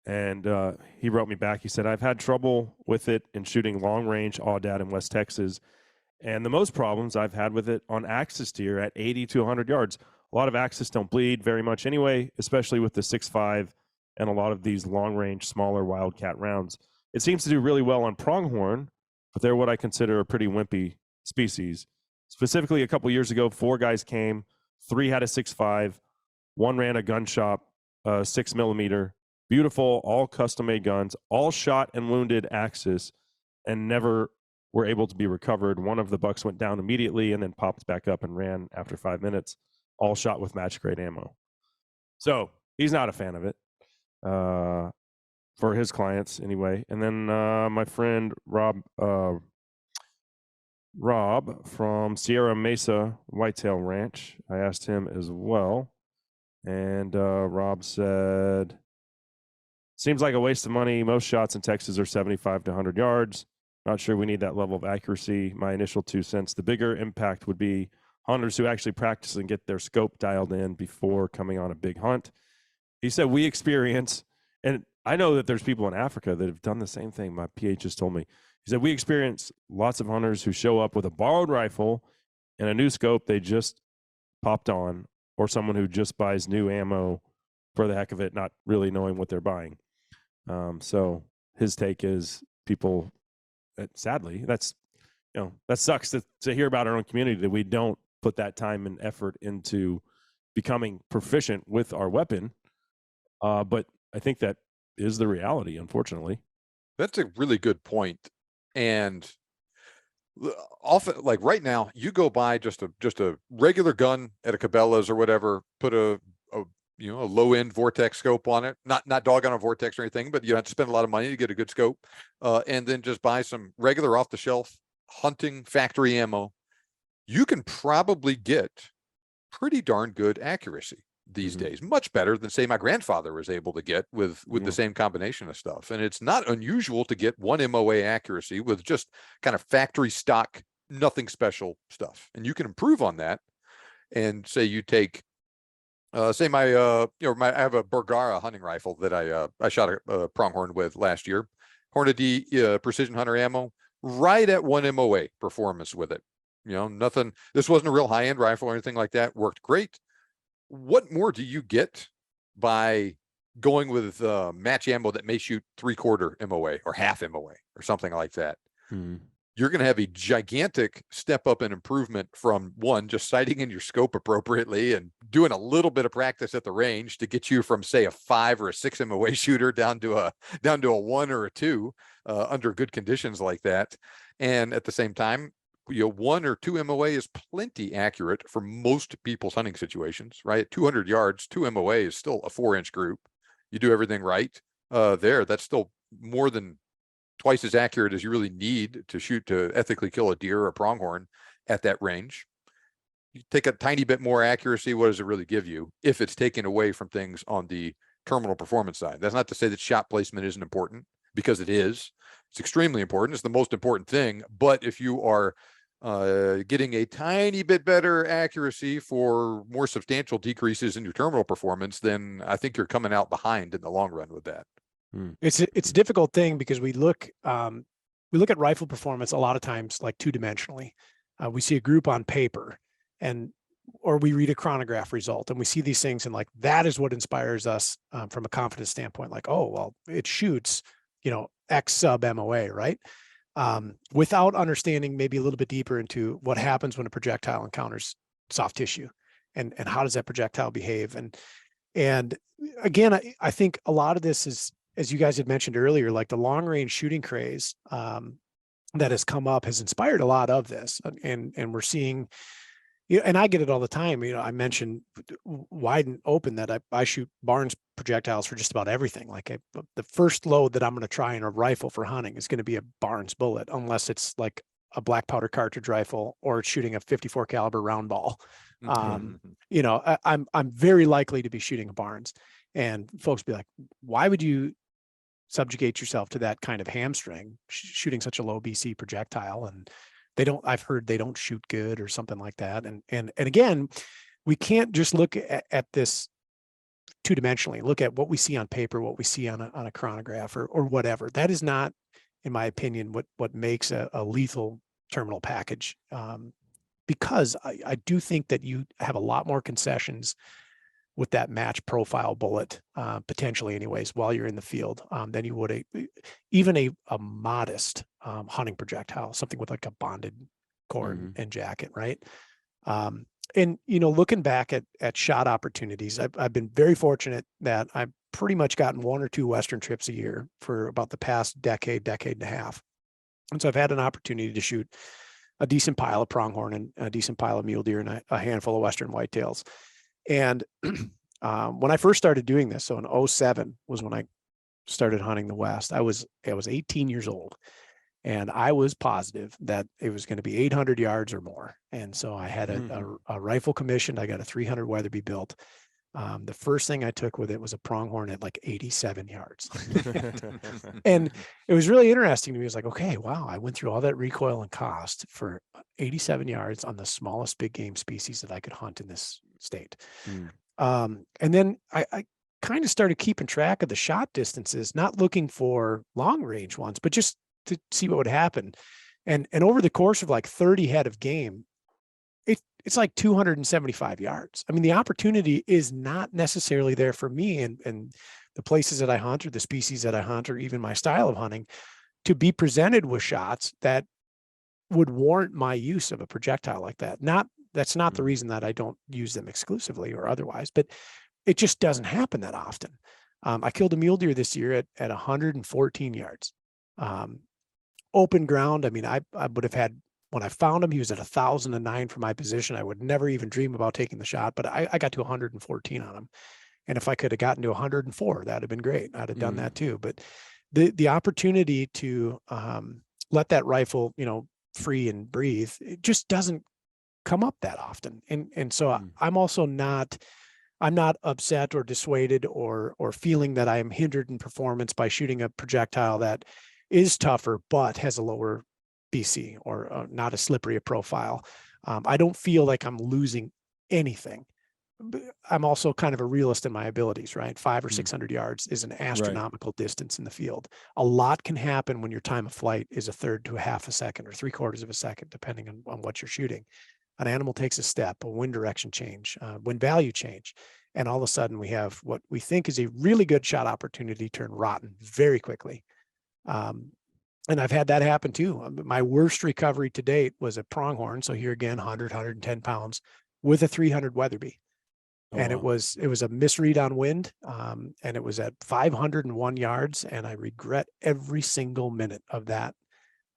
and he wrote me back. He said, I've had trouble with it in shooting long range aoudad in West Texas, And the most problems I've had with it on axis deer at 80 to 100 yards. A lot of axis don't bleed very much anyway, especially with the 6.5 and a lot of these long-range, smaller wildcat rounds. It seems to do really well on pronghorn, but they're what I consider a pretty wimpy species. Specifically, a couple years ago, 4 guys came, 3 had a 6.5, 1 ran a gun shop, 6mm, beautiful, all custom-made guns, all shot and wounded axis, and never were able to be recovered. One of the bucks went down immediately and then popped back up and ran after 5 minutes, all shot with match-grade ammo. So he's not a fan of it, for his clients anyway. And then my friend Rob from Sierra Mesa Whitetail Ranch, I asked him as well. And Rob said, seems like a waste of money. Most shots in Texas are 75 to 100 yards. Not sure we need that level of accuracy. My initial 2 cents. The bigger impact would be hunters who actually practice and get their scope dialed in before coming on a big hunt. He said, we experience, and I know that there's people in Africa that have done the same thing. My PA just told me. He said, we experience lots of hunters who show up with a borrowed rifle and a new scope they just popped on, or someone who just buys new ammo for the heck of it, not really knowing what they're buying. So his take is people, sadly, that sucks to hear about our own community, that we don't put that time and effort into becoming proficient with our weapon. But I think that is the reality, unfortunately. That's a really good point. And often, like right now, you go buy just a regular gun at a Cabela's or whatever, put a low end Vortex scope on it, not dog on a Vortex or anything, but you have to spend a lot of money to get a good scope, and then just buy some regular off the shelf hunting factory ammo. You can probably get pretty darn good accuracy these days, much better than say my grandfather was able to get with the same combination of stuff. And it's not unusual to get 1 MOA accuracy with just kind of factory stock, nothing special stuff. And you can improve on that. And say you take, say my, I have a Bergara hunting rifle that I shot a pronghorn with last year, Hornady precision hunter ammo, right at 1 MOA performance with it. Nothing, this wasn't a real high-end rifle or anything like that. Worked great. What more do you get by going with match ammo that may shoot 3/4 MOA or half MOA or something like that? You're going to have a gigantic step up in improvement from one, just sighting in your scope appropriately and doing a little bit of practice at the range to get you from say a 5 or a 6 MOA shooter down to a 1 or a 2 under good conditions like that. And at the same time, 1 or 2 MOA is plenty accurate for most people's hunting situations, right? At 200 yards, 2 MOA is still a 4-inch group. You do everything right that's still more than twice as accurate as you really need to ethically kill a deer or a pronghorn at that range. You take a tiny bit more accuracy, what does it really give you if it's taken away from things on the terminal performance side? That's not to say that shot placement isn't important, because it is. It's extremely important. It's the most important thing. But if you are getting a tiny bit better accuracy for more substantial decreases in your terminal performance, then I think you're coming out behind in the long run with that. It's a difficult thing because we look at rifle performance a lot of times like 2-dimensionally. We see a group on paper or we read a chronograph result and we see these things and like that is what inspires us from a confidence standpoint. Like, oh well, it shoots X sub MOA, right? Without understanding maybe a little bit deeper into what happens when a projectile encounters soft tissue and how does that projectile behave. And again, I think a lot of this is, as you guys had mentioned earlier, like the long range shooting craze that has come up has inspired a lot of this. And we're seeing, and I get it all the time. I mentioned wide and open that I shoot Barnes projectiles for just about everything. Like the first load that I'm going to try in a rifle for hunting is going to be a Barnes bullet, unless it's like a black powder cartridge rifle or it's shooting a 54 caliber round ball. I'm very likely to be shooting a Barnes, and folks be like, why would you subjugate yourself to that kind of hamstring shooting such a low BC projectile? And I've heard they don't shoot good or something like that. And again, we can't just look at this 2-dimensionally, look at what we see on paper, what we see on a chronograph or whatever. That is not, in my opinion, what makes a lethal terminal package, because I do think that you have a lot more concessions with that match profile bullet, potentially anyways, while you're in the field, than you would even a modest hunting projectile, something with like a bonded cord and jacket, right? And, you know, looking back at shot opportunities, I've been very fortunate that I've pretty much gotten 1 or 2 Western trips a year for about the past decade and a half. And so I've had an opportunity to shoot a decent pile of pronghorn and a decent pile of mule deer and a handful of Western whitetails. And when I first started doing this, so in 2007 was when I started hunting the West, I was 18 years old. And I was positive that it was going to be 800 yards or more. And so I had a rifle commissioned. I got a 300 Weatherby built. The first thing I took with it was a pronghorn at like 87 yards. And it was really interesting to me. It was like, okay, wow, I went through all that recoil and cost for 87 yards on the smallest big game species that I could hunt in this state. And then I kind of started keeping track of the shot distances, not looking for long range ones, but just to see what would happen. And over the course of like 30 head of game, it's like 275 yards. I mean, the opportunity is not necessarily there for me and the places that I hunt or the species that I hunt or even my style of hunting to be presented with shots that would warrant my use of a projectile like that. That's not the reason that I don't use them exclusively or otherwise, but it just doesn't happen that often. I killed a mule deer this year at 114 yards. Open ground. I mean, I would have had, when I found him, he was at 1,009 for my position. I would never even dream about taking the shot, but I got to 114 on him. And if I could have gotten to 104, that'd have been great. I'd have done that too. But the opportunity to let that rifle, you know, free and breathe, it just doesn't come up that often. And so I'm also not upset or dissuaded or feeling that I am hindered in performance by shooting a projectile that is tougher, but has a lower BC or not as slippery a profile. I don't feel like I'm losing anything. I'm also kind of a realist in my abilities, right? 500 or 600 yards is an astronomical distance in the field. A lot can happen when your time of flight is a third to a half a second or 3/4 of a second, depending on what you're shooting. An animal takes a step, a wind direction change, wind value change, and all of a sudden we have what we think is a really good shot opportunity turn rotten very quickly. And I've had that happen too. My worst recovery to date was a pronghorn. So here again, 100, 110 pounds with a 300 Weatherby. And it was a misread on wind. And it was at 501 yards. And I regret every single minute of that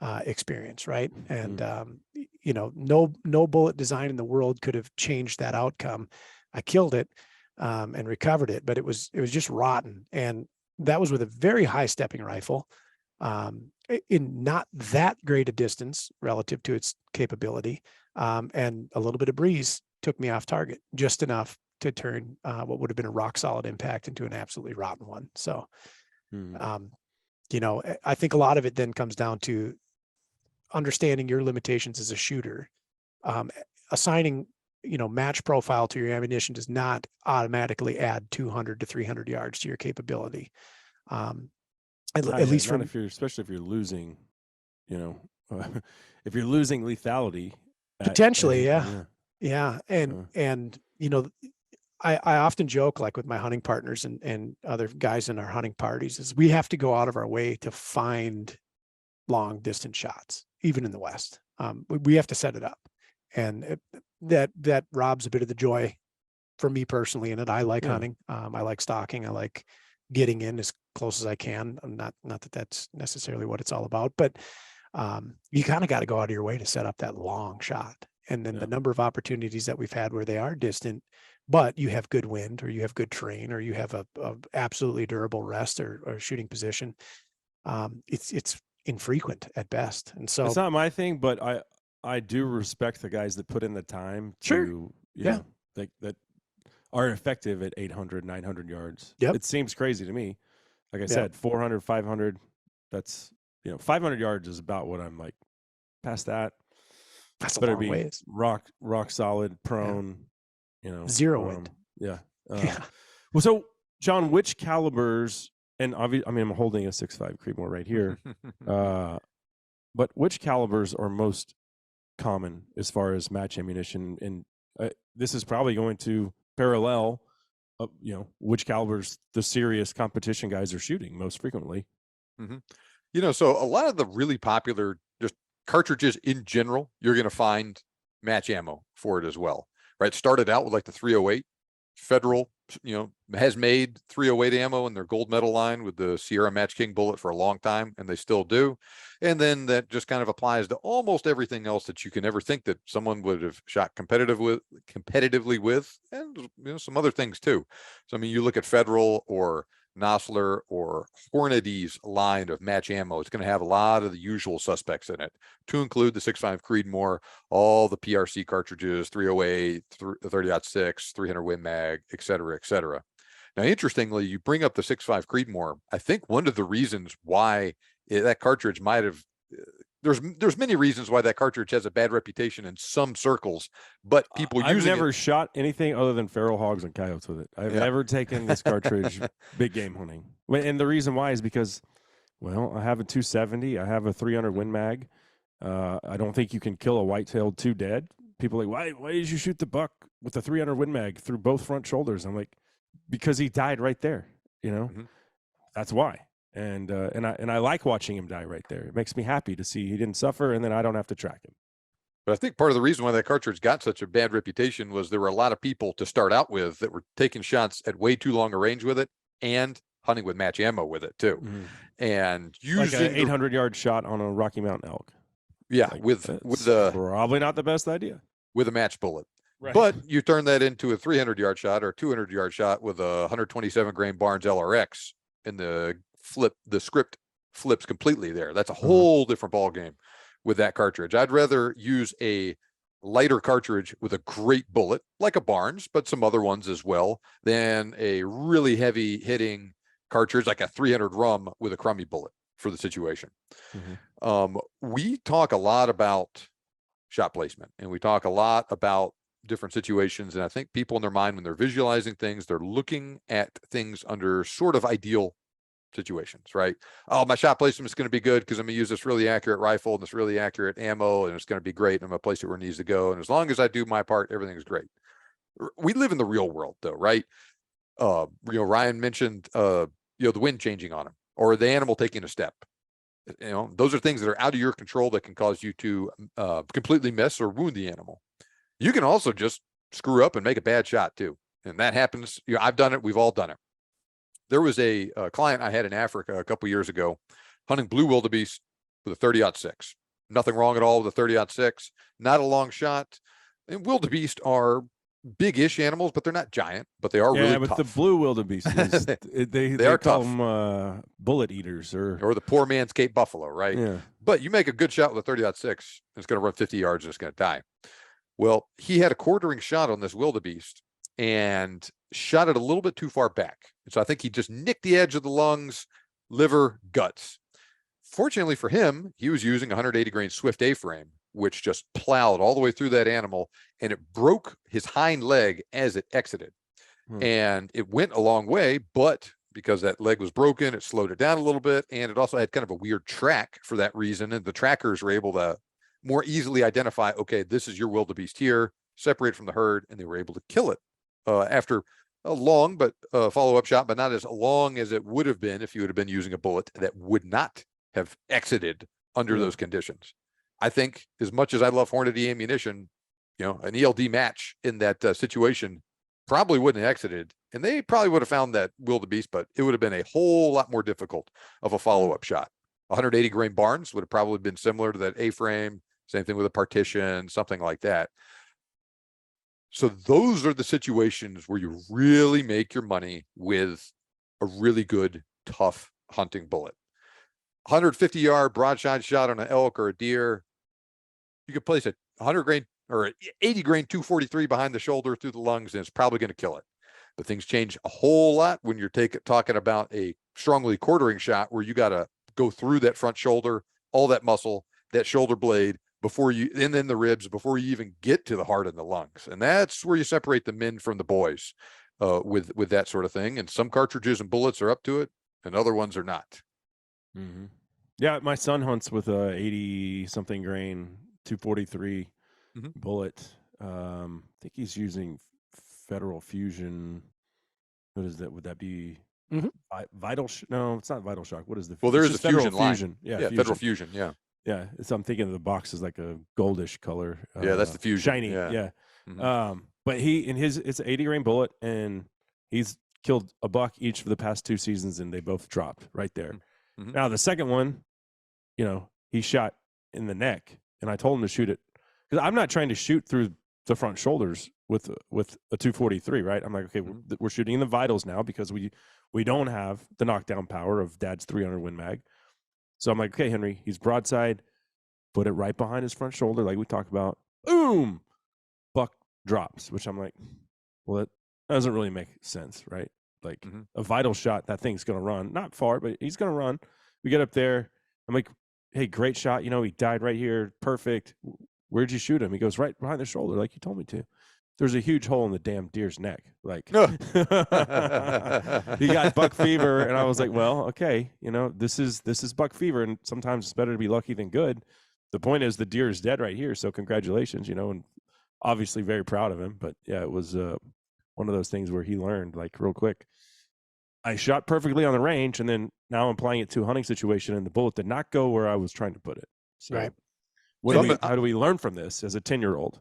experience. Right. And, you know, no bullet design in the world could have changed that outcome. I killed it and recovered it, but it was just rotten. And that was with a very high stepping rifle. In not that great a distance relative to its capability, and a little bit of breeze took me off target just enough to turn what would have been a rock solid impact into an absolutely rotten one. So, you know, I think a lot of it then comes down to understanding your limitations as a shooter. Assigning, you know, match profile to your ammunition does not automatically add 200 to 300 yards to your capability. At least from, especially if you're losing, you know, if you're losing lethality, potentially, yeah. And you know, I often joke, like with my hunting partners and other guys in our hunting parties, is we have to go out of our way to find long distance shots, even in the West. We have to set it up, and that robs a bit of the joy for me personally in it. I like hunting. I like stalking. I like getting in as close as I can. Not that that's necessarily what it's all about, but you kind of got to go out of your way to set up that long shot. And then the number of opportunities that we've had where they are distant, but you have good wind or you have good terrain or you have a absolutely durable rest or shooting position. It's infrequent at best. And so it's not my thing, but I do respect the guys that put in the time to, you know, that are effective at 800, 900 yards. It seems crazy to me. Like I said, 400, 500, that's, you know, 500 yards is about what I'm like. Past that, that's better a long be ways. rock solid, prone, you know. Zero wind. Well, so John, which calibers, and obviously, I mean, I'm holding a 6.5 Creedmoor right here, but which calibers are most common as far as match ammunition, and this is probably going to parallel, which calibers the serious competition guys are shooting most frequently. Mm-hmm. So a lot of the really popular just cartridges in general, you're going to find match ammo for it as well, right? Started out with like the 308. Federal, has made 308 ammo in their gold medal line with the Sierra Match King bullet for a long time, and they still do. And then that just kind of applies to almost everything else that you can ever think that someone would have shot competitively with, and some other things too. So I mean, you look at Federal or Nosler or Hornady's line of match ammo, it's going to have a lot of the usual suspects in it, to include the 6.5 Creedmoor, all the PRC cartridges, 308, 30-06, 300 Win Mag, et cetera, et cetera. Now, interestingly, you bring up the 6.5 Creedmoor. I think one of the reasons why that cartridge might have, there's many reasons why that cartridge has a bad reputation in some circles, but people using I've never shot anything other than feral hogs and coyotes with it. I've never taken this cartridge big game hunting. And the reason why is because, well, I have a 270. I have a 300 Win Mag. I don't think you can kill a white-tailed 2 dead. People are like, why did you shoot the buck with the 300 Win Mag through both front shoulders? I'm like, because he died right there, Mm-hmm. That's why. And I like watching him die right there. It makes me happy to see he didn't suffer, and then I don't have to track him. But I think part of the reason why that cartridge got such a bad reputation was there were a lot of people to start out with that were taking shots at way too long a range with it and hunting with match ammo with it too. Mm-hmm. And using like an 800-yard shot on a Rocky Mountain elk. Yeah, like, with probably not the best idea. With a match bullet. Right. But you turn that into a 300-yard shot or a 200-yard shot with a 127 grain Barnes LRX, and the script flips completely there. That's a whole different ball game with that cartridge. I'd rather use a lighter cartridge with a great bullet, like a Barnes, but some other ones as well, than a really heavy hitting cartridge like a 300 Rum with a crummy bullet for the situation. Mm-hmm. We talk a lot about shot placement, and we talk a lot about different situations. And I think people in their mind, when they're visualizing things, they're looking at things under sort of ideal situations, right? Oh, my shot placement is going to be good because I'm going to use this really accurate rifle and this really accurate ammo, and it's going to be great. And I'm going to place it where it needs to go. And as long as I do my part, everything's great. We live in the real world though, right? Ryan mentioned, the wind changing on him or the animal taking a step. Those are things that are out of your control that can cause you to completely miss or wound the animal. You can also just screw up and make a bad shot too. And that happens. I've done it. We've all done it. There was a client I had in Africa a couple years ago hunting blue wildebeest with a 30-06. Nothing wrong at all with a 30-06. Not a long shot. And wildebeest are big-ish animals, but they're not giant, but they are really tough. Yeah, but the blue wildebeest, they are call tough. Them bullet eaters. Or the poor man's Cape Buffalo, right? Yeah. But you make a good shot with a 30-06, it's going to run 50 yards and it's going to die. Well, he had a quartering shot on this wildebeest and shot it a little bit too far back. And so I think he just nicked the edge of the lungs, liver, guts. Fortunately for him, he was using a 180 grain Swift A-frame, which just plowed all the way through that animal, and it broke his hind leg as it exited. And it went a long way, but because that leg was broken, it slowed it down a little bit, and it also had kind of a weird track for that reason, and the trackers were able to more easily identify, okay, this is your wildebeest here, separate from the herd, and they were able to kill it after a long but follow-up shot, but not as long as it would have been if you would have been using a bullet that would not have exited under those conditions. I think as much as I love Hornady ammunition, an ELD match in that situation probably wouldn't have exited, and they probably would have found that wildebeest, but it would have been a whole lot more difficult of a follow-up shot. 180 grain Barnes would have probably been similar to that A-frame, same thing with a partition, something like that. So those are the situations where you really make your money with a really good, tough hunting bullet. 150-yard broadside shot on an elk or a deer, you could place a 100 grain or 80 grain 243 behind the shoulder through the lungs, and it's probably going to kill it. But things change a whole lot when you're talking about a strongly quartering shot where you got to go through that front shoulder, all that muscle, that shoulder blade, and then the ribs before you even get to the heart and the lungs. And that's where you separate the men from the boys with that sort of thing. And some cartridges and bullets are up to it, and other ones are not. Mm-hmm. Yeah, my son hunts with a 80-something grain 243 Mhm. bullet. I think he's using Federal Fusion. What is that? Would that be Vital? No, it's not Vital Shock. What is the? Well, there it's is a just Federal Fusion line. Fusion. Yeah, Yeah, Fusion. Federal Fusion. Yeah. Yeah, so I'm thinking of the box is like a goldish color. Yeah, that's the Fusion. Shiny. Yeah. But it's an 80 grain bullet, and he's killed a buck each for the past 2 seasons, and they both dropped right there. Mhm. Now the second one, he shot in the neck, and I told him to shoot it because I'm not trying to shoot through the front shoulders with a 243, right? I'm like, okay, we're shooting in the vitals now because we don't have the knockdown power of Dad's 300 Win Mag. So I'm like, okay, Henry, he's broadside, put it right behind his front shoulder, like we talked about. Boom, buck drops, which I'm like, well, that doesn't really make sense, right? Like a vital shot, that thing's going to run, not far, but he's going to run. We get up there. I'm like, hey, great shot. He died right here. Perfect. Where'd you shoot him? He goes, right behind the shoulder, like you told me to. There's a huge hole in the damn deer's neck. Like, he got buck fever. And I was like, well, okay, this is buck fever. And sometimes it's better to be lucky than good. The point is the deer is dead right here. So congratulations, and obviously very proud of him. But yeah, it was one of those things where he learned like real quick. I shot perfectly on the range, and then now I'm applying it to a hunting situation, and the bullet did not go where I was trying to put it. So right. How do we learn from this as a 10-year-old?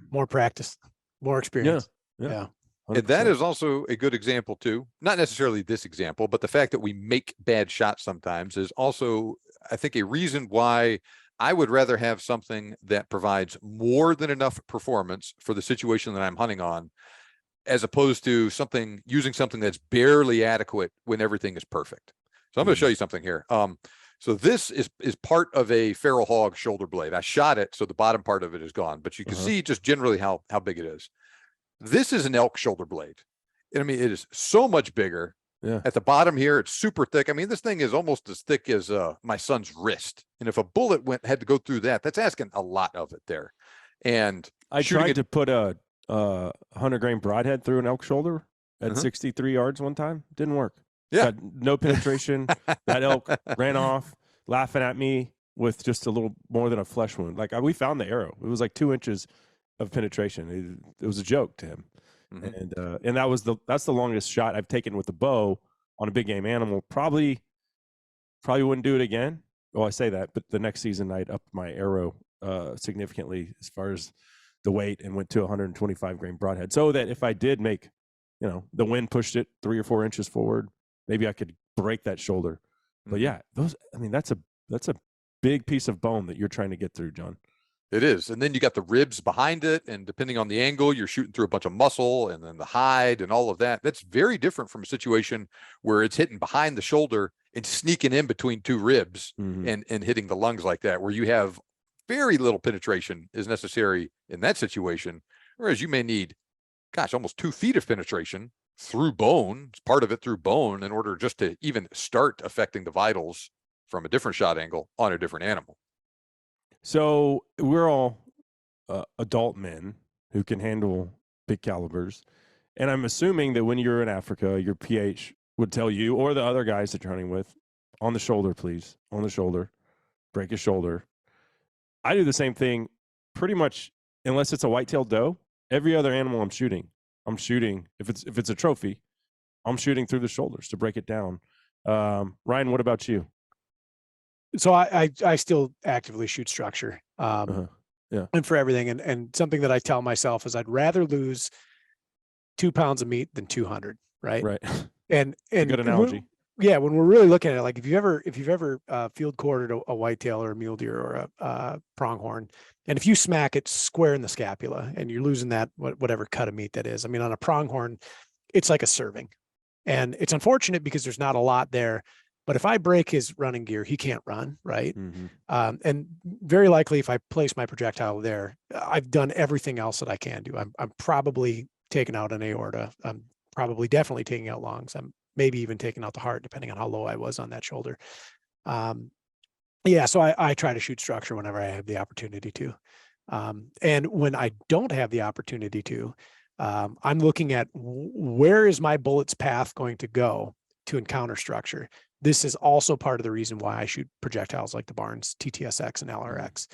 More practice, more experience. Yeah. And that is also a good example too. Not necessarily this example, but the fact that we make bad shots sometimes is also, I think, a reason why I would rather have something that provides more than enough performance for the situation that I'm hunting on, as opposed to using something that's barely adequate when everything is perfect. So I'm going to show you something here. So this is part of a feral hog shoulder blade. I shot it, so the bottom part of it is gone, but you can see just generally how big it is. This is an elk shoulder blade. I mean, it is so much bigger. Yeah. At the bottom here, it's super thick. I mean, this thing is almost as thick as my son's wrist. And if a bullet had to go through that, that's asking a lot of it there. And I tried to put a 100 grain broadhead through an elk shoulder at 63 yards one time. Didn't work. Yeah. Got no penetration. That elk ran off laughing at me with just a little more than a flesh wound. Like we found the arrow. It was like 2 inches of penetration. It was a joke to him. And that's the longest shot I've taken with the bow on a big game animal. Probably wouldn't do it again. Well, I say that, but the next season I'd upped my arrow significantly as far as the weight and went to 125 grain broadhead, so that if I did make, the wind pushed it 3 or 4 inches forward, maybe I could break that shoulder. But yeah, that's a big piece of bone that you're trying to get through, John. It is. And then you got the ribs behind it. And depending on the angle, you're shooting through a bunch of muscle and then the hide and all of that. That's very different from a situation where it's hitting behind the shoulder and sneaking in between 2 ribs and hitting the lungs like that, where you have very little penetration is necessary in that situation. Whereas you may need, almost 2 feet of penetration through bone, part of it through bone, in order just to even start affecting the vitals from a different shot angle on a different animal. So we're all adult men who can handle big calibers. And I'm assuming that when you're in Africa, your PH would tell you, or the other guys that you're hunting with, on the shoulder, please, on the shoulder, break his shoulder. I do the same thing pretty much, unless it's a white-tailed doe. Every other animal I'm shooting, if it's a trophy, I'm shooting through the shoulders to break it down. Ryan, what about you? So I still actively shoot structure. Yeah. And for everything. And something that I tell myself is I'd rather lose 2 pounds of meat than 200. Right. Right. And good analogy. When we're really looking at it, like if you've ever field quartered a whitetail or a mule deer or a pronghorn, and if you smack it square in the scapula and you're losing that, whatever cut of meat that is, I mean, on a pronghorn, it's like a serving, and it's unfortunate because there's not a lot there. But if I break his running gear, he can't run, right? And very likely, if I place my projectile there, I've done everything else that I can do. I'm probably taking out an aorta. I'm probably definitely taking out lungs. I'm maybe even taking out the heart, depending on how low I was on that shoulder. So I try to shoot structure whenever I have the opportunity to. And when I don't have the opportunity to, I'm looking at where is my bullet's path going to go to encounter structure. This is also part of the reason why I shoot projectiles like the Barnes TTSX and LRX,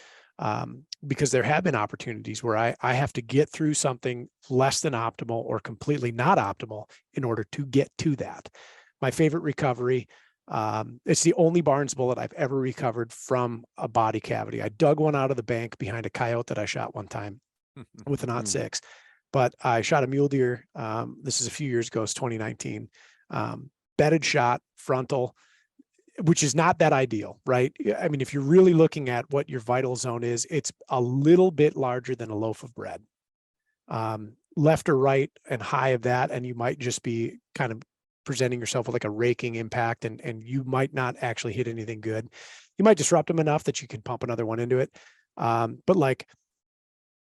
because there have been opportunities where I have to get through something less than optimal or completely not optimal in order to get to that. My favorite recovery, it's the only Barnes bullet I've ever recovered from a body cavity. I dug one out of the bank behind a coyote that I shot one time with an .6, but I shot a mule deer. This is a few years ago, it's 2019. Bedded shot, frontal, which is not that ideal, right? I mean, if you're really looking at what your vital zone is, it's a little bit larger than a loaf of bread. Left or right and high of that, and you might just be kind of presenting yourself with like a raking impact, and you might not actually hit anything good. You might disrupt them enough that you can pump another one into it. But like,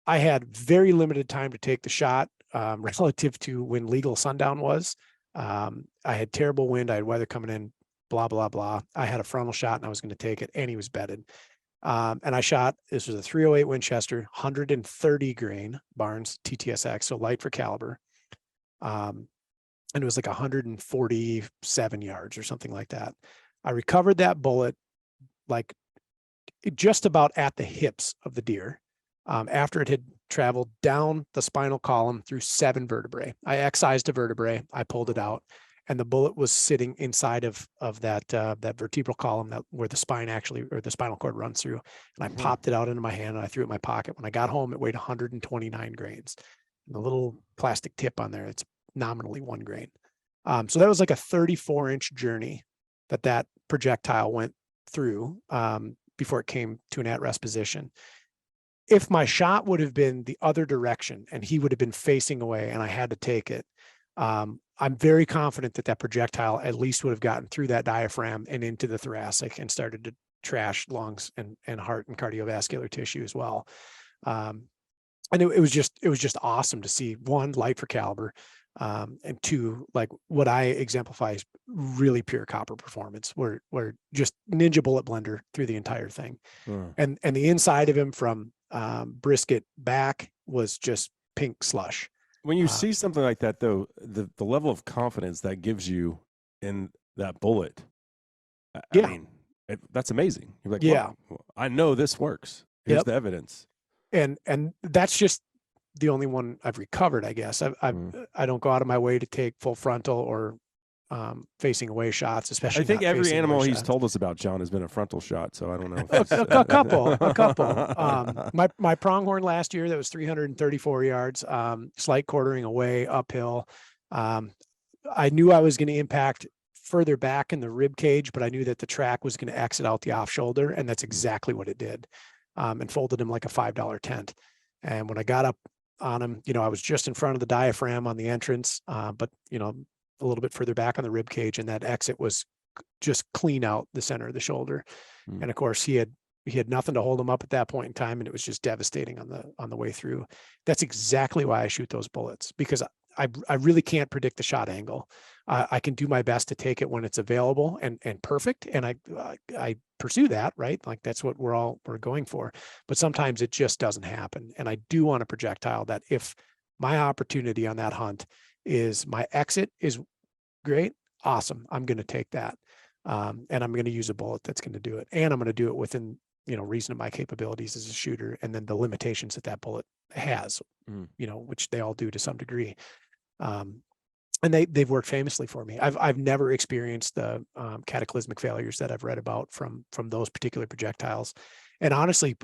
I had very limited time to take the shot relative to when legal sundown was. I had terrible wind. I had weather coming in, blah, blah, blah. I had a frontal shot and I was going to take it, and he was bedded. And I shot, this was a 308 Winchester, 130 grain Barnes TTSX, so light for caliber. And it was like 147 yards or something like that. I recovered that bullet like just about at the hips of the deer, after it had traveled down the spinal column through 7 vertebrae. I excised a vertebrae, I pulled it out, and the bullet was sitting inside of that that vertebral column where the spine actually, or the spinal cord runs through. And I popped it out into my hand and I threw it in my pocket. When I got home, it weighed 129 grains. And the little plastic tip on there, it's nominally 1 grain. So that was like a 34-inch journey that projectile went through before it came to an at-rest position. If my shot would have been the other direction and he would have been facing away and I had to take it, I'm very confident that projectile at least would have gotten through that diaphragm and into the thoracic and started to trash lungs and heart and cardiovascular tissue as well. And it was just awesome to see, 1, light for caliber, and 2, like what I exemplify is really pure copper performance, where just ninja bullet blender through the entire thing. And the inside of him from brisket back was just pink slush. When you see something like that, though, the level of confidence that gives you in that bullet, I mean, that's amazing. You're like, yeah, well, I know this works. Here's the evidence. And that's just the only one I've recovered, I guess. I don't go out of my way to take full frontal or facing away shots, especially. I think every animal he's told us about, John, has been a frontal shot. So I don't know. a couple. My pronghorn last year, that was 334 yards, slight quartering away uphill. I knew I was going to impact further back in the rib cage, but I knew that the track was going to exit out the off shoulder, and that's exactly what it did. And folded him like a $5 tent. And when I got up on him, I was just in front of the diaphragm on the entrance, but a little bit further back on the rib cage, and that exit was just clean out the center of the shoulder. And of course he had nothing to hold him up at that point in time, and it was just devastating on the way through. That's exactly why I shoot those bullets, because I really can't predict the shot angle. I can do my best to take it when it's available and perfect, and I pursue that, right? Like that's what we're going for. But sometimes it just doesn't happen, and I do want a projectile that, if my opportunity on that hunt is my exit is great, awesome, I'm going to take that, and I'm going to use a bullet that's going to do it, and I'm going to do it within reason of my capabilities as a shooter, and then the limitations that bullet has, which they all do to some degree. And they've worked famously for me. I've never experienced the cataclysmic failures that I've read about from those particular projectiles. And honestly,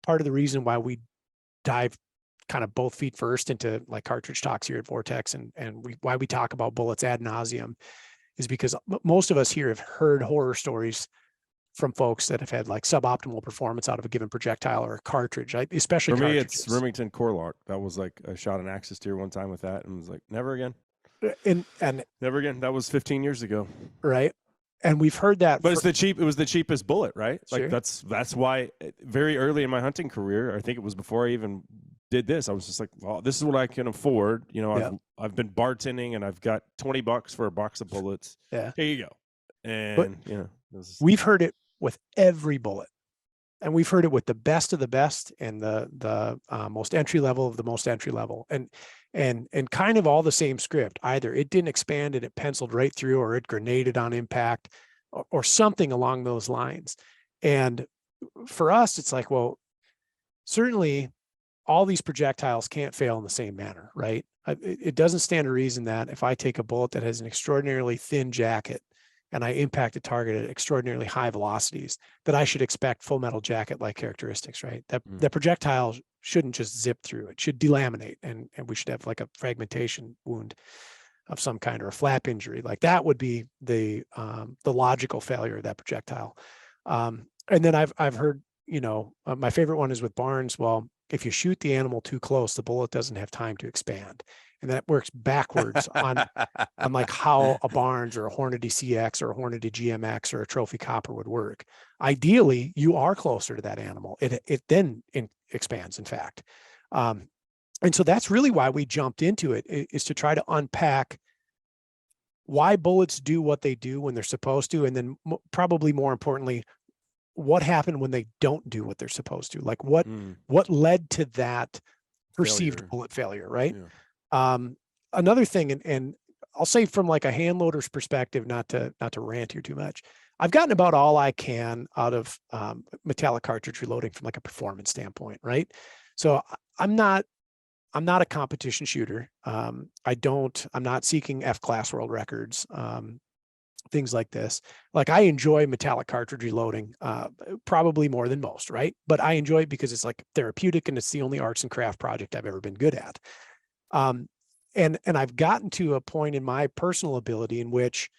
part of the reason why we dive kind of both feet first into like cartridge talks here at Vortex, and why we talk about bullets ad nauseum, is because most of us here have heard horror stories from folks that have had like suboptimal performance out of a given projectile or a cartridge, especially for me, cartridges. It's Remington Corlock. That was like, I shot an axis deer one time with that and was like, never again. And never again. That was 15 years ago. Right. And we've heard that. But it was the cheapest bullet, right? Like sure. that's why very early in my hunting career, I think it was before I even did this, I was just like, well, this is what I can afford. I've been bartending and I've got $20 for a box of bullets. Yeah. Here you go. And we've heard it with every bullet, and we've heard it with the best of the best and the most entry level of the most entry level, and kind of all the same script. Either it didn't expand and it penciled right through, or it grenaded on impact. or something along those lines. And for us, it's like, well, certainly all these projectiles can't fail in the same manner, right? It doesn't stand to reason that if I take a bullet that has an extraordinarily thin jacket and I impact a target at extraordinarily high velocities, that I should expect full metal jacket-like characteristics, right? That projectile shouldn't just zip through. It should delaminate, and we should have like a fragmentation wound of some kind, or a flap injury. Like that would be the logical failure of that projectile. And then I've heard, my favorite one is with Barnes. Well, if you shoot the animal too close, the bullet doesn't have time to expand. And that works backwards on like how a Barnes or a Hornady CX or a Hornady GMX or a Trophy Copper would work. Ideally, you are closer to that animal. It then expands, in fact. And so that's really why we jumped into it, is to try to unpack why bullets do what they do when they're supposed to. And then probably more importantly, what happened when they don't do what they're supposed to, like what led to that perceived bullet failure, right? Yeah. Another thing, and I'll say from like a hand loader's perspective, not to rant here too much, I've gotten about all I can out of metallic cartridge reloading from like a performance standpoint, right? So I'm not a competition shooter. I'm not seeking F-class world records, things like this. Like I enjoy metallic cartridge reloading, probably more than most, right? But I enjoy it because it's like therapeutic, and it's the only arts and craft project I've ever been good at. And I've gotten to a point in my personal ability in which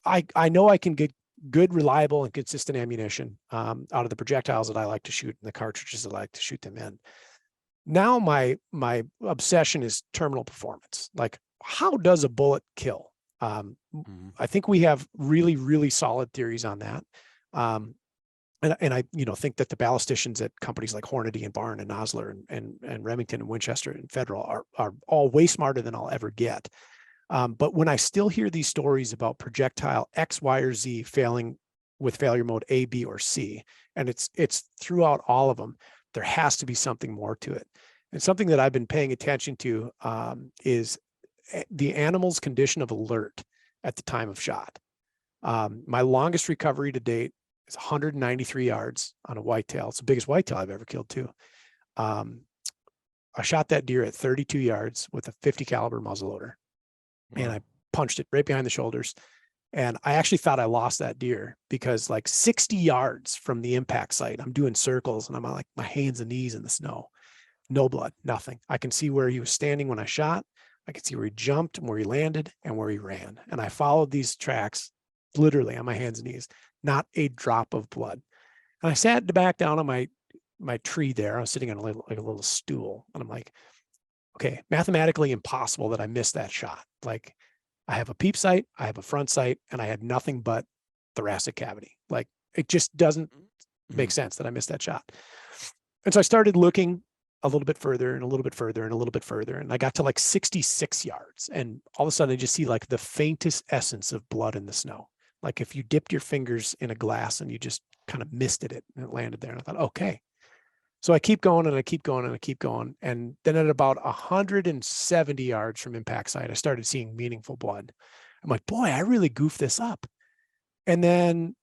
I know I can get good, reliable, and consistent ammunition out of the projectiles that I like to shoot and the cartridges that I like to shoot them in. Now my obsession is terminal performance. Like, how does a bullet kill? I think we have really, really solid theories on that. And I think that the ballisticians at companies like Hornady and Barn and Nosler and Remington and Winchester and Federal are all way smarter than I'll ever get. But when I still hear these stories about projectile X, Y, or Z failing with failure mode A, B, or C, and it's throughout all of them, there has to be something more to it. And something that I've been paying attention to is the animal's condition of alert at the time of shot. My longest recovery to date is 193 yards on a whitetail. It's the biggest whitetail I've ever killed too. I shot that deer at 32 yards with a 50 caliber muzzleloader. Wow. And I punched it right behind the shoulders. And I actually thought I lost that deer because like 60 yards from the impact site, I'm doing circles and I'm on like my hands and knees in the snow. No blood, nothing. I can see where he was standing when I shot. I could see where he jumped and where he landed and where he ran. And I followed these tracks literally on my hands and knees, not a drop of blood. And I sat back down on my tree there. I was sitting on a little stool, and I'm like, okay, mathematically impossible that I missed that shot. Like, I have a peep sight, I have a front sight, and I had nothing but thoracic cavity. Like, it just doesn't make sense that I missed that shot. And so I started looking a little bit further and a little bit further and a little bit further. And I got to like 66 yards. And all of a sudden I just see like the faintest essence of blood in the snow. Like if you dipped your fingers in a glass and you just kind of misted it and it landed there. And I thought, okay. So I keep going and I keep going and I keep going. And then at about 170 yards from impact site, I started seeing meaningful blood. I'm like, boy, I really goofed this up. And then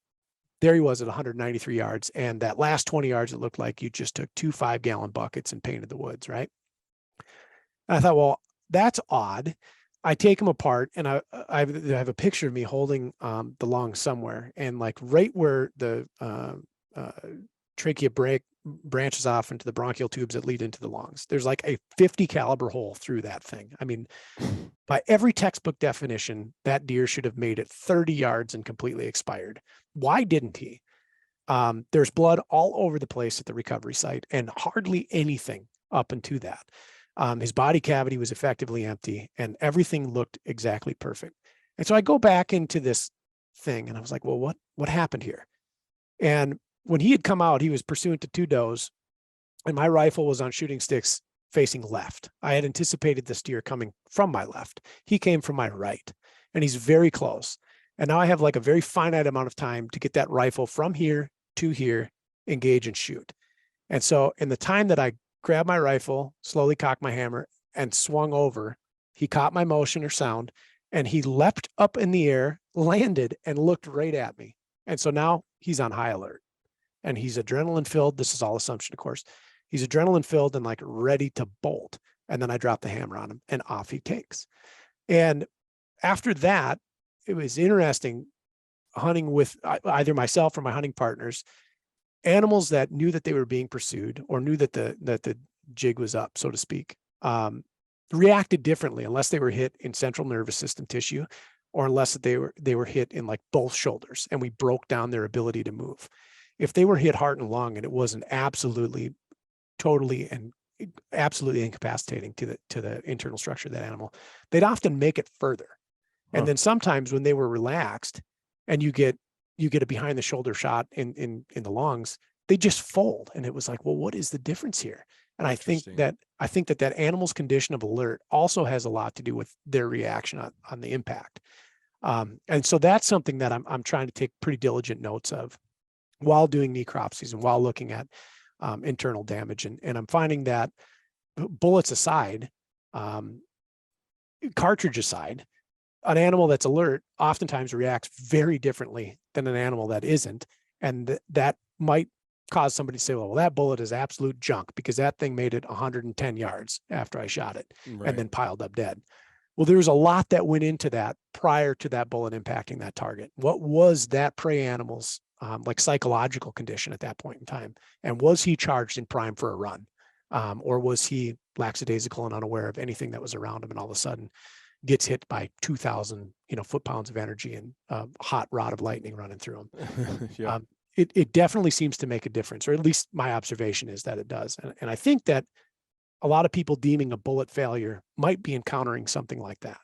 there he was at 193 yards. And that last 20 yards, it looked like you just took 2 5-gallon buckets and painted the woods, right? And I thought, well, that's odd. I take them apart, and I have a picture of me holding the lung somewhere. And like right where the trachea branches off into the bronchial tubes that lead into the lungs, there's like a 50 caliber hole through that thing. I mean, by every textbook definition, that deer should have made it 30 yards and completely expired. Why didn't he? There's blood all over the place at the recovery site and hardly anything up into that. His body cavity was effectively empty and everything looked exactly perfect. And so I go back into this thing and I was like, well, what happened here? And when he had come out, he was pursuant to 2 does, and my rifle was on shooting sticks facing left. I had anticipated this deer coming from my left. He came from my right, and he's very close. And now I have like a very finite amount of time to get that rifle from here to here, engage and shoot. And so in the time that I grabbed my rifle, slowly cocked my hammer and swung over, he caught my motion or sound and he leapt up in the air, landed, and looked right at me. And so now he's on high alert, and he's adrenaline filled. This is all assumption, of course. He's adrenaline filled and like ready to bolt. And then I drop the hammer on him, and off he takes. And after that, it was interesting hunting with either myself or my hunting partners, animals that knew that they were being pursued or knew that the jig was up, so to speak, reacted differently unless they were hit in central nervous system tissue, or unless they were hit in like both shoulders and we broke down their ability to move. If they were hit heart and lung and it wasn't absolutely, totally and absolutely incapacitating to the internal structure of that animal, they'd often make it further. And then sometimes when they were relaxed and you get a behind the shoulder shot in the lungs, they just fold. And it was like, well, what is the difference here? And I think that animal's condition of alert also has a lot to do with their reaction on the impact. And so that's something that I'm trying to take pretty diligent notes of while doing necropsies and while looking at internal damage. And I'm finding that bullets aside, cartridge aside, an animal that's alert oftentimes reacts very differently than an animal that isn't. And that might cause somebody to say, well, that bullet is absolute junk because that thing made it 110 yards after I shot it and then piled up dead. Well, there was a lot that went into that prior to that bullet impacting that target. What was that prey animal's like psychological condition at that point in time? And was he charged in prime for a run? Or was he lackadaisical and unaware of anything that was around him, and all of a sudden gets hit by 2,000, foot-pounds of energy and a hot rod of lightning running through him? It definitely seems to make a difference, or at least my observation is that it does. And I think that a lot of people deeming a bullet failure might be encountering something like that.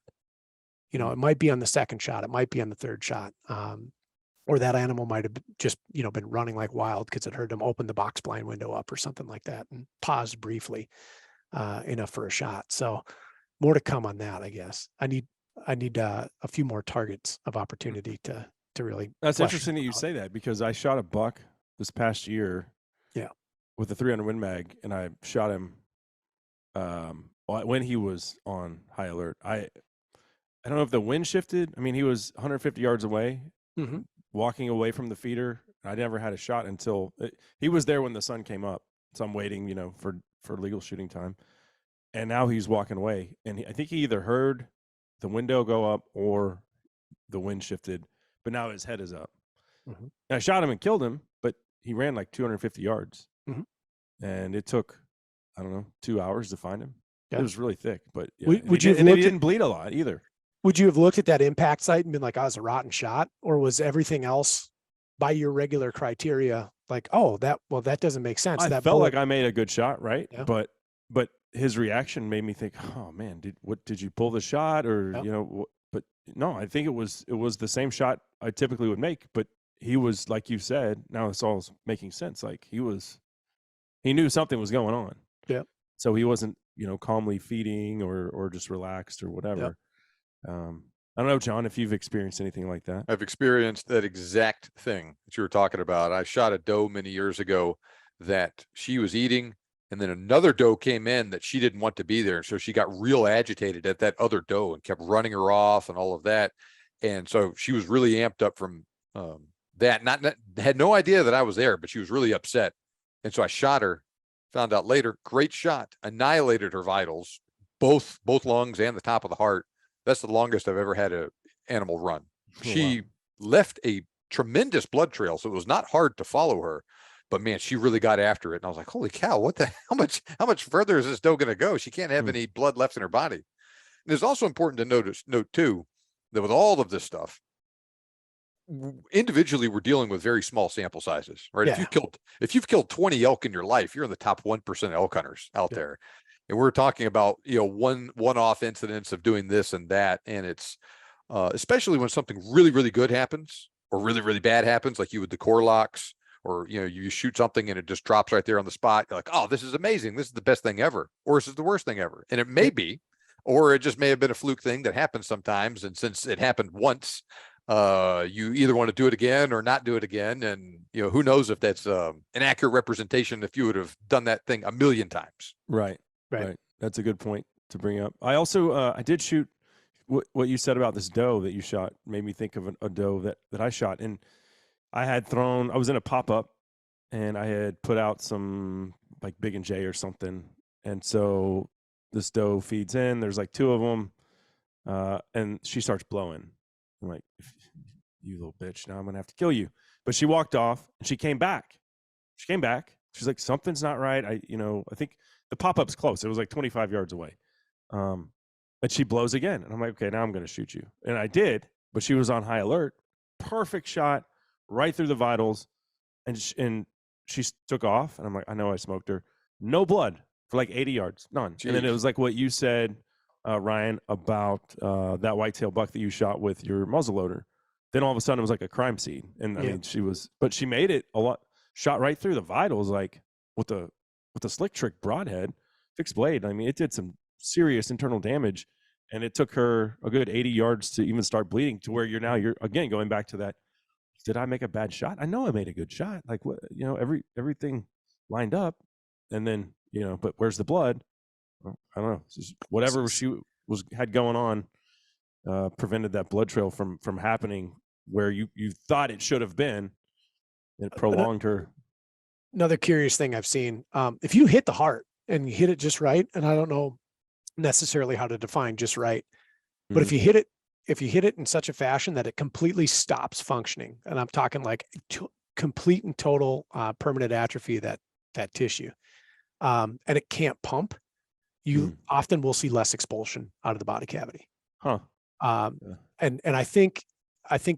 It might be on the second shot, it might be on the third shot, or that animal might have just, been running like wild because it heard them open the box blind window up or something like that and paused briefly enough for a shot. So more to come on that, I guess. I need a few more targets of opportunity to really. That's interesting that you say that, because I shot a buck this past year. Yeah. With a 300 Win Mag, and I shot him when he was on high alert. I don't know if the wind shifted. I mean, he was 150 yards away, walking away from the feeder. I never had a shot until he was there when the sun came up. So I'm waiting, for legal shooting time. And now he's walking away, and I think he either heard the window go up or the wind shifted, but now his head is up. And I shot him and killed him, but he ran like 250 yards. And it took, 2 hours to find him. It was really thick, but he didn't bleed a lot either. Would you have looked at that impact site and been like, oh, it's a rotten shot? Or was everything else by your regular criteria like, oh, that doesn't make sense? I felt like I made a good shot, right? Yeah. But his reaction made me think, oh man, did you pull the shot, or but no, I think it was the same shot I typically would make, but he was, like you said, now it's all making sense. Like he knew something was going on. Yeah. So he wasn't, calmly feeding or just relaxed or whatever. Yep. I don't know, John, if you've experienced anything like that. I've experienced that exact thing that you were talking about. I shot a doe many years ago that she was eating, and then another doe came in that she didn't want to be there. So she got real agitated at that other doe and kept running her off and all of that. And so she was really amped up from that. Had no idea that I was there, but she was really upset. And so I shot her, found out later, great shot, annihilated her vitals, both lungs and the top of the heart. That's the longest I've ever had an animal run. She left a tremendous blood trail, so it was not hard to follow her. But man, she really got after it, and I was like, "Holy cow! How much further is this doe going to go? She can't have any blood left in her body." And it's also important to note too, that with all of this stuff, individually we're dealing with very small sample sizes, right? Yeah. If you've killed 20 elk in your life, you're in the top 1% elk hunters out there. And we're talking about, one-off incidents of doing this and that. And it's especially when something really, really good happens or really, really bad happens, like you with the core locks, or, you shoot something and it just drops right there on the spot. You're like, oh, this is amazing. This is the best thing ever. Or this is the worst thing ever. And it may be, or it just may have been a fluke thing that happens sometimes. And since it happened once, you either want to do it again or not do it again. And, who knows if that's an accurate representation if you would have done that thing a million times. Right. That's a good point to bring up. I also, I did shoot what you said about this doe that you shot made me think of a doe that I shot. And I was in a pop-up, and I had put out some like Big and J or something. And so this doe feeds in, there's like 2 of them, and she starts blowing. I'm like, you little bitch, now I'm going to have to kill you. But she walked off, and she came back. She's like, something's not right. I think the pop-up's close. It was like 25 yards away. And she blows again. And I'm like, okay, now I'm going to shoot you. And I did, but she was on high alert. Perfect shot right through the vitals. And she took off. And I'm like, I know I smoked her. No blood for like 80 yards, none. Jeez. And then it was like what you said, Ryan, about that whitetail buck that you shot with your muzzleloader. Then all of a sudden it was like a crime scene. And I mean, she made it a lot, shot right through the vitals, like with the slick trick broadhead, fixed blade. I mean, it did some serious internal damage, and it took her a good 80 yards to even start bleeding, to where you're again going back to that, did I make a bad shot? I know I made a good shot. Like, what, everything lined up, and then, but where's the blood? Well, I don't know. Just whatever she had going on prevented that blood trail from happening where you thought it should have been. It prolonged her. Another curious thing I've seen, if you hit the heart and you hit it just right, and I don't know necessarily how to define just right, but if you hit it in such a fashion that it completely stops functioning, and I'm talking like complete and total permanent atrophy that tissue, and it can't pump, you often will see less expulsion out of the body cavity. And I think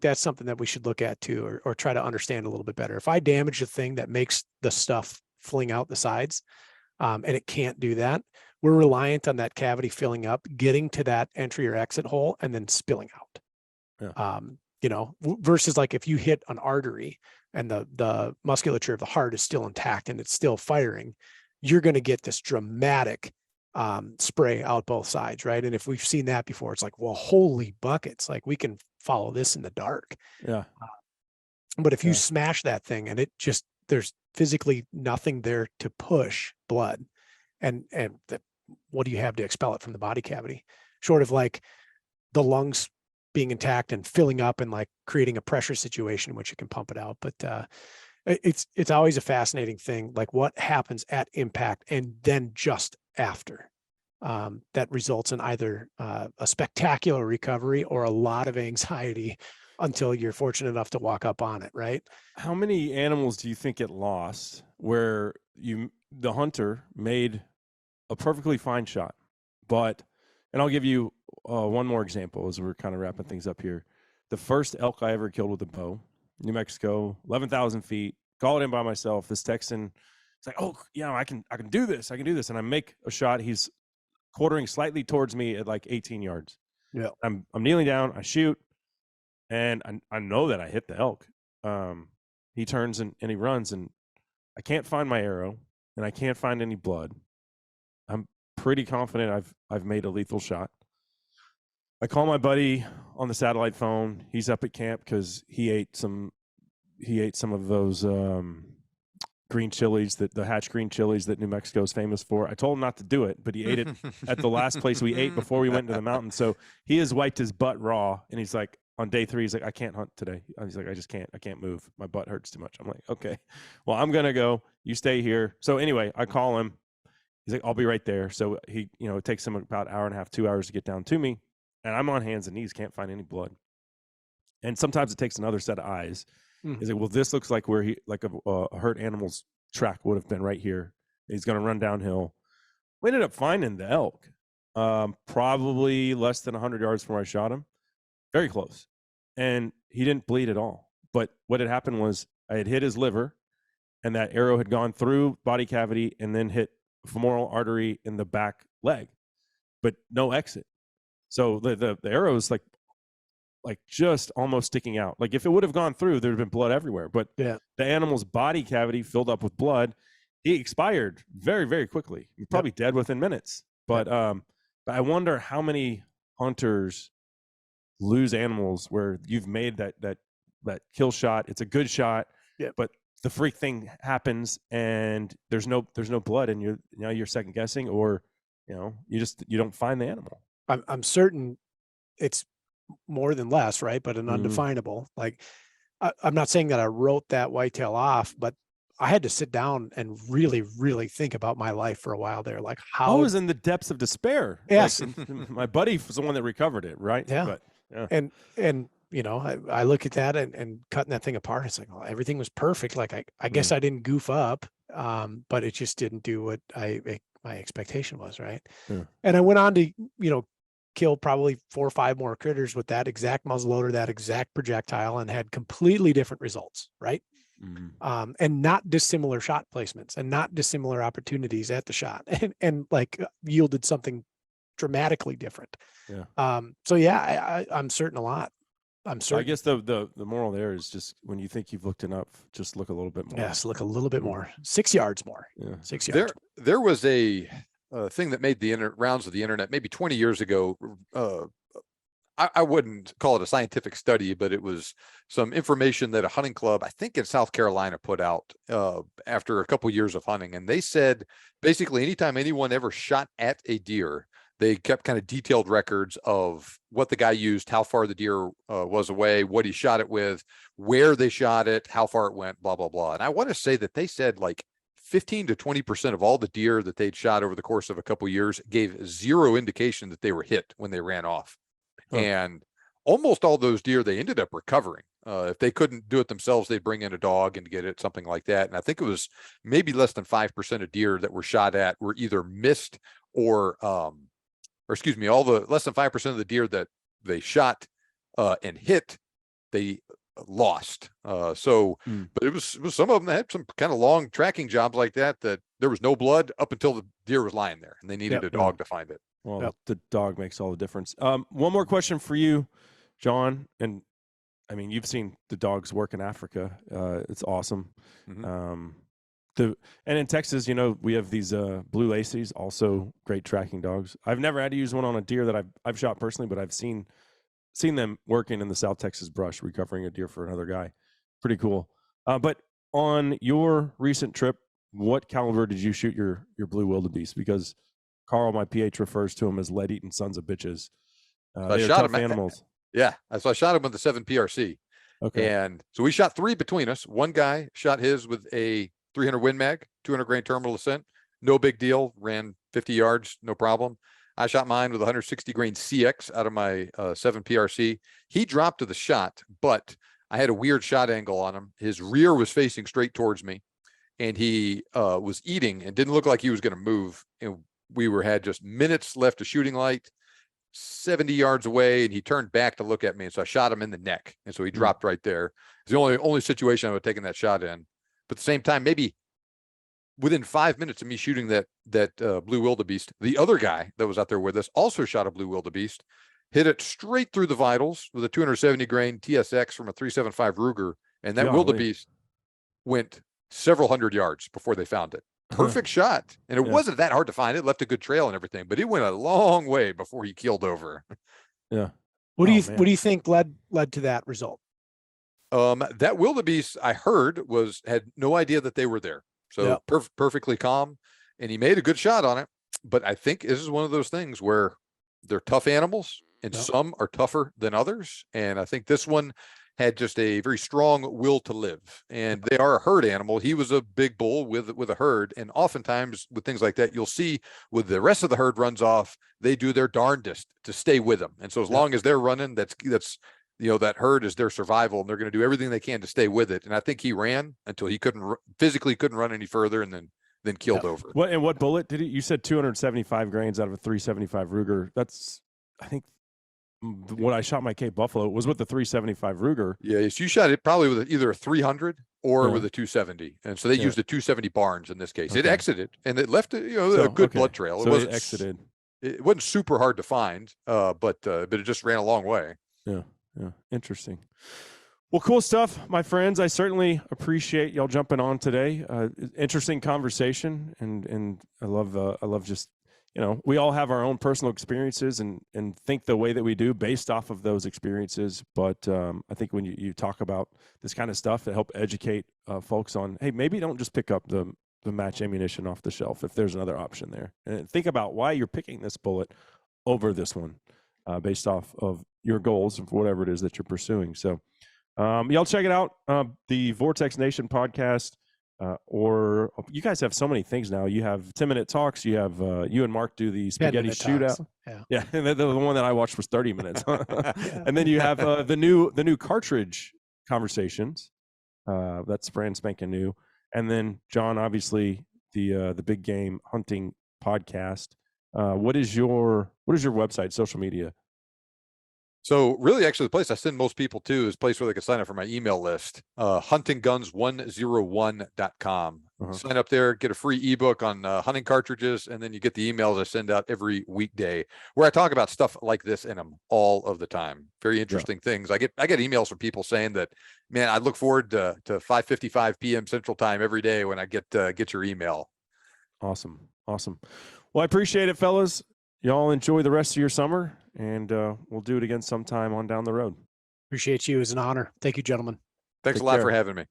that's something that we should look at too, or try to understand a little bit better. If I damage the thing that makes the stuff fling out the sides, and it can't do that, we're reliant on that cavity filling up, getting to that entry or exit hole, and then spilling out. Versus like if you hit an artery and the musculature of the heart is still intact and it's still firing, you're going to get this dramatic spray out both sides, right? And if we've seen that before, it's like, well, holy buckets, like we can follow this in the dark. Yeah. But if you smash that thing and it just, there's physically nothing there to push blood, and what do you have to expel it from the body cavity, short of like the lungs being intact and filling up and like creating a pressure situation in which you can pump it out. But it's always a fascinating thing, like what happens at impact and then just after, that results in either a spectacular recovery or a lot of anxiety until you're fortunate enough to walk up on it, right? How many animals do you think get lost where the hunter made a perfectly fine shot, and I'll give you one more example as we're kind of wrapping things up here. The first elk I ever killed with a bow, New Mexico, 11,000 feet, call it in by myself. This Texan, it's like, oh, I can do this. And I make a shot. He's quartering slightly towards me at like 18 yards. Yeah. I'm kneeling down, I shoot, and I know that I hit the elk. He turns and he runs, and I can't find my arrow, and I can't find any blood. I'm pretty confident I've made a lethal shot. I call my buddy on the satellite phone. He's up at camp because he ate some of those green chilies, the hatch green chilies that New Mexico is famous for. I told him not to do it, but he ate it at the last place we ate before we went into the mountain. So he has wiped his butt raw, and he's like, on day 3, he's like, I can't hunt today. He's like, I can't move. My butt hurts too much. I'm like, okay, well, I'm going to go. You stay here. So anyway, I call him. He's like, I'll be right there. So he, it takes him about an hour and a half, 2 hours to get down to me. And I'm on hands and knees, can't find any blood. And sometimes it takes another set of eyes. He's like, well, this looks like where a hurt animal's track would have been right here. He's going to run downhill. We ended up finding the elk, probably less than 100 yards from where I shot him. Very close. And he didn't bleed at all. But what had happened was I had hit his liver, and that arrow had gone through body cavity and then hit femoral artery in the back leg, but no exit. So the arrow's like just almost sticking out. Like if it would have gone through, there'd have been blood everywhere. But the animal's body cavity filled up with blood. He expired very, very quickly. He's probably dead within minutes. But I wonder how many hunters lose animals where you've made that kill shot. It's a good shot, but the freak thing happens and there's no blood, and you're second guessing, or you don't find the animal. I'm certain it's more than less, right? But an undefinable. Like, I'm not saying that I wrote that whitetail off, but I had to sit down and really, really think about my life for a while there. Like, how I was in the depths of despair. Yes. Like, my buddy was the one that recovered it, right? Yeah. But, yeah. And you know, I look at that and cutting that thing apart. It's like, oh, everything was perfect. Like, I guess I didn't goof up, but it just didn't do what my expectation was, right? Yeah. And I went on to, you know, kill probably 4 or 5 more critters with that exact muzzleloader, that exact projectile, and had completely different results, right? And not dissimilar shot placements and not dissimilar opportunities at the shot, and like yielded something dramatically different. Yeah. So yeah, I'm certain a lot. I'm certain. I guess the moral there is just when you think you've looked enough, just look a little bit more. Yes, look a little bit more. 6 yards more. Yeah. 6 yards. There was a thing that made the rounds of the internet maybe 20 years ago. I wouldn't call it a scientific study, but it was some information that a hunting club, I think in South Carolina, put out after a couple years of hunting. And they said, basically, anytime anyone ever shot at a deer, they kept kind of detailed records of what the guy used, how far the deer was away, what he shot it with, where they shot it, how far it went, blah, blah, blah. And I want to say that they said like 15 to 20% of all the deer that they'd shot over the course of a couple of years gave zero indication that they were hit when they ran off. And almost all those deer, they ended up recovering. If they couldn't do it themselves, they'd bring in a dog and get it, something like that. And I think it was maybe less than 5% of deer that were shot at were either missed or excuse me, all the less than 5% of the deer that they shot and hit, they lost. But it was some of them that had some kind of long tracking jobs like that there was no blood up until the deer was lying there and they needed a dog to find it. Well, the dog makes all the difference. One more question for you, John. And I mean, you've seen the dogs work in Africa. It's awesome. And in Texas, you know, we have these blue lacies, also great tracking dogs. I've never had to use one on a deer that I've shot personally, but I've seen them working in the South Texas brush, recovering a deer for another guy. Pretty cool. But on your recent trip, what caliber did you shoot your blue wildebeest? Because Carl, my PH, refers to them as lead-eating sons of bitches. They are tough animals. Yeah, so I shot him with the 7 PRC. Okay. And so we shot 3 between us. One guy shot his with a 300 Win Mag, 200 grain terminal ascent. No big deal. Ran 50 yards, no problem. I shot mine with 160 grain CX out of my 7 PRC. He dropped to the shot, but I had a weird shot angle on him. His rear was facing straight towards me, and he was eating and didn't look like he was going to move. And we had just minutes left of shooting light, 70 yards away, and he turned back to look at me. And so I shot him in the neck. And so he dropped right there. It's the only situation I would have taken that shot in. But at the same time, maybe within 5 minutes of me shooting that blue wildebeest, the other guy that was out there with us also shot a blue wildebeest, hit it straight through the vitals with a 270 grain TSX from a 375 Ruger. And that wildebeest went several hundred yards before they found it. Perfect shot. And it wasn't that hard to find. It left a good trail and everything, but it went a long way before he keeled over. Yeah. What do you think led to that result? That wildebeest, I heard, had no idea that they were there. So perfectly calm, and he made a good shot on it. But I think this is one of those things where they're tough animals and some are tougher than others. And I think this one had just a very strong will to live, and they are a herd animal. He was a big bull with a herd. And oftentimes with things like that, you'll see with the rest of the herd runs off, they do their darndest to stay with them. And so as long as they're running, that's, you know, that herd is their survival, and they're going to do everything they can to stay with it. And I think he ran until he physically couldn't run any further, and then keeled over. What bullet did he? You said 275 grains out of a 375 Ruger. That's, I think, when I shot my Cape Buffalo was with the 375 Ruger. Yeah, so you shot it probably with either a 300 or with a 270, and so they used a 270 Barnes in this case. It exited, and it left a good blood trail. So it exited. It wasn't super hard to find, but it just ran a long way. Yeah, interesting. Well, cool stuff, my friends. I certainly appreciate y'all jumping on today. Interesting conversation, and I love just, you know, we all have our own personal experiences and think the way that we do based off of those experiences. But I think when you talk about this kind of stuff to help educate folks on, hey, maybe don't just pick up the match ammunition off the shelf if there's another option there, and think about why you're picking this bullet over this one based off of your goals, whatever it is that you're pursuing. So y'all check it out. The Vortex Nation podcast, or you guys have so many things now. You have 10-minute talks. You have you and Mark do the spaghetti shootout. Yeah. And the one that I watched was 30 minutes. And then you have the new cartridge conversations. That's brand spanking new. And then John, obviously the big game hunting podcast. What is your website, social media? So really, actually, the place I send most people to is a place where they can sign up for my email list, huntingguns101.com. Sign up there, get a free ebook on hunting cartridges, and then you get the emails I send out every weekday where I talk about stuff like this in them all of the time. Very interesting things. I get emails from people saying that, man, I look forward to 5:55 p.m. Central Time every day when I get your email. Awesome. Well, I appreciate it, fellas. Y'all enjoy the rest of your summer, and we'll do it again sometime on down the road. Appreciate you. It was an honor. Thank you, gentlemen. Thanks a lot for having me.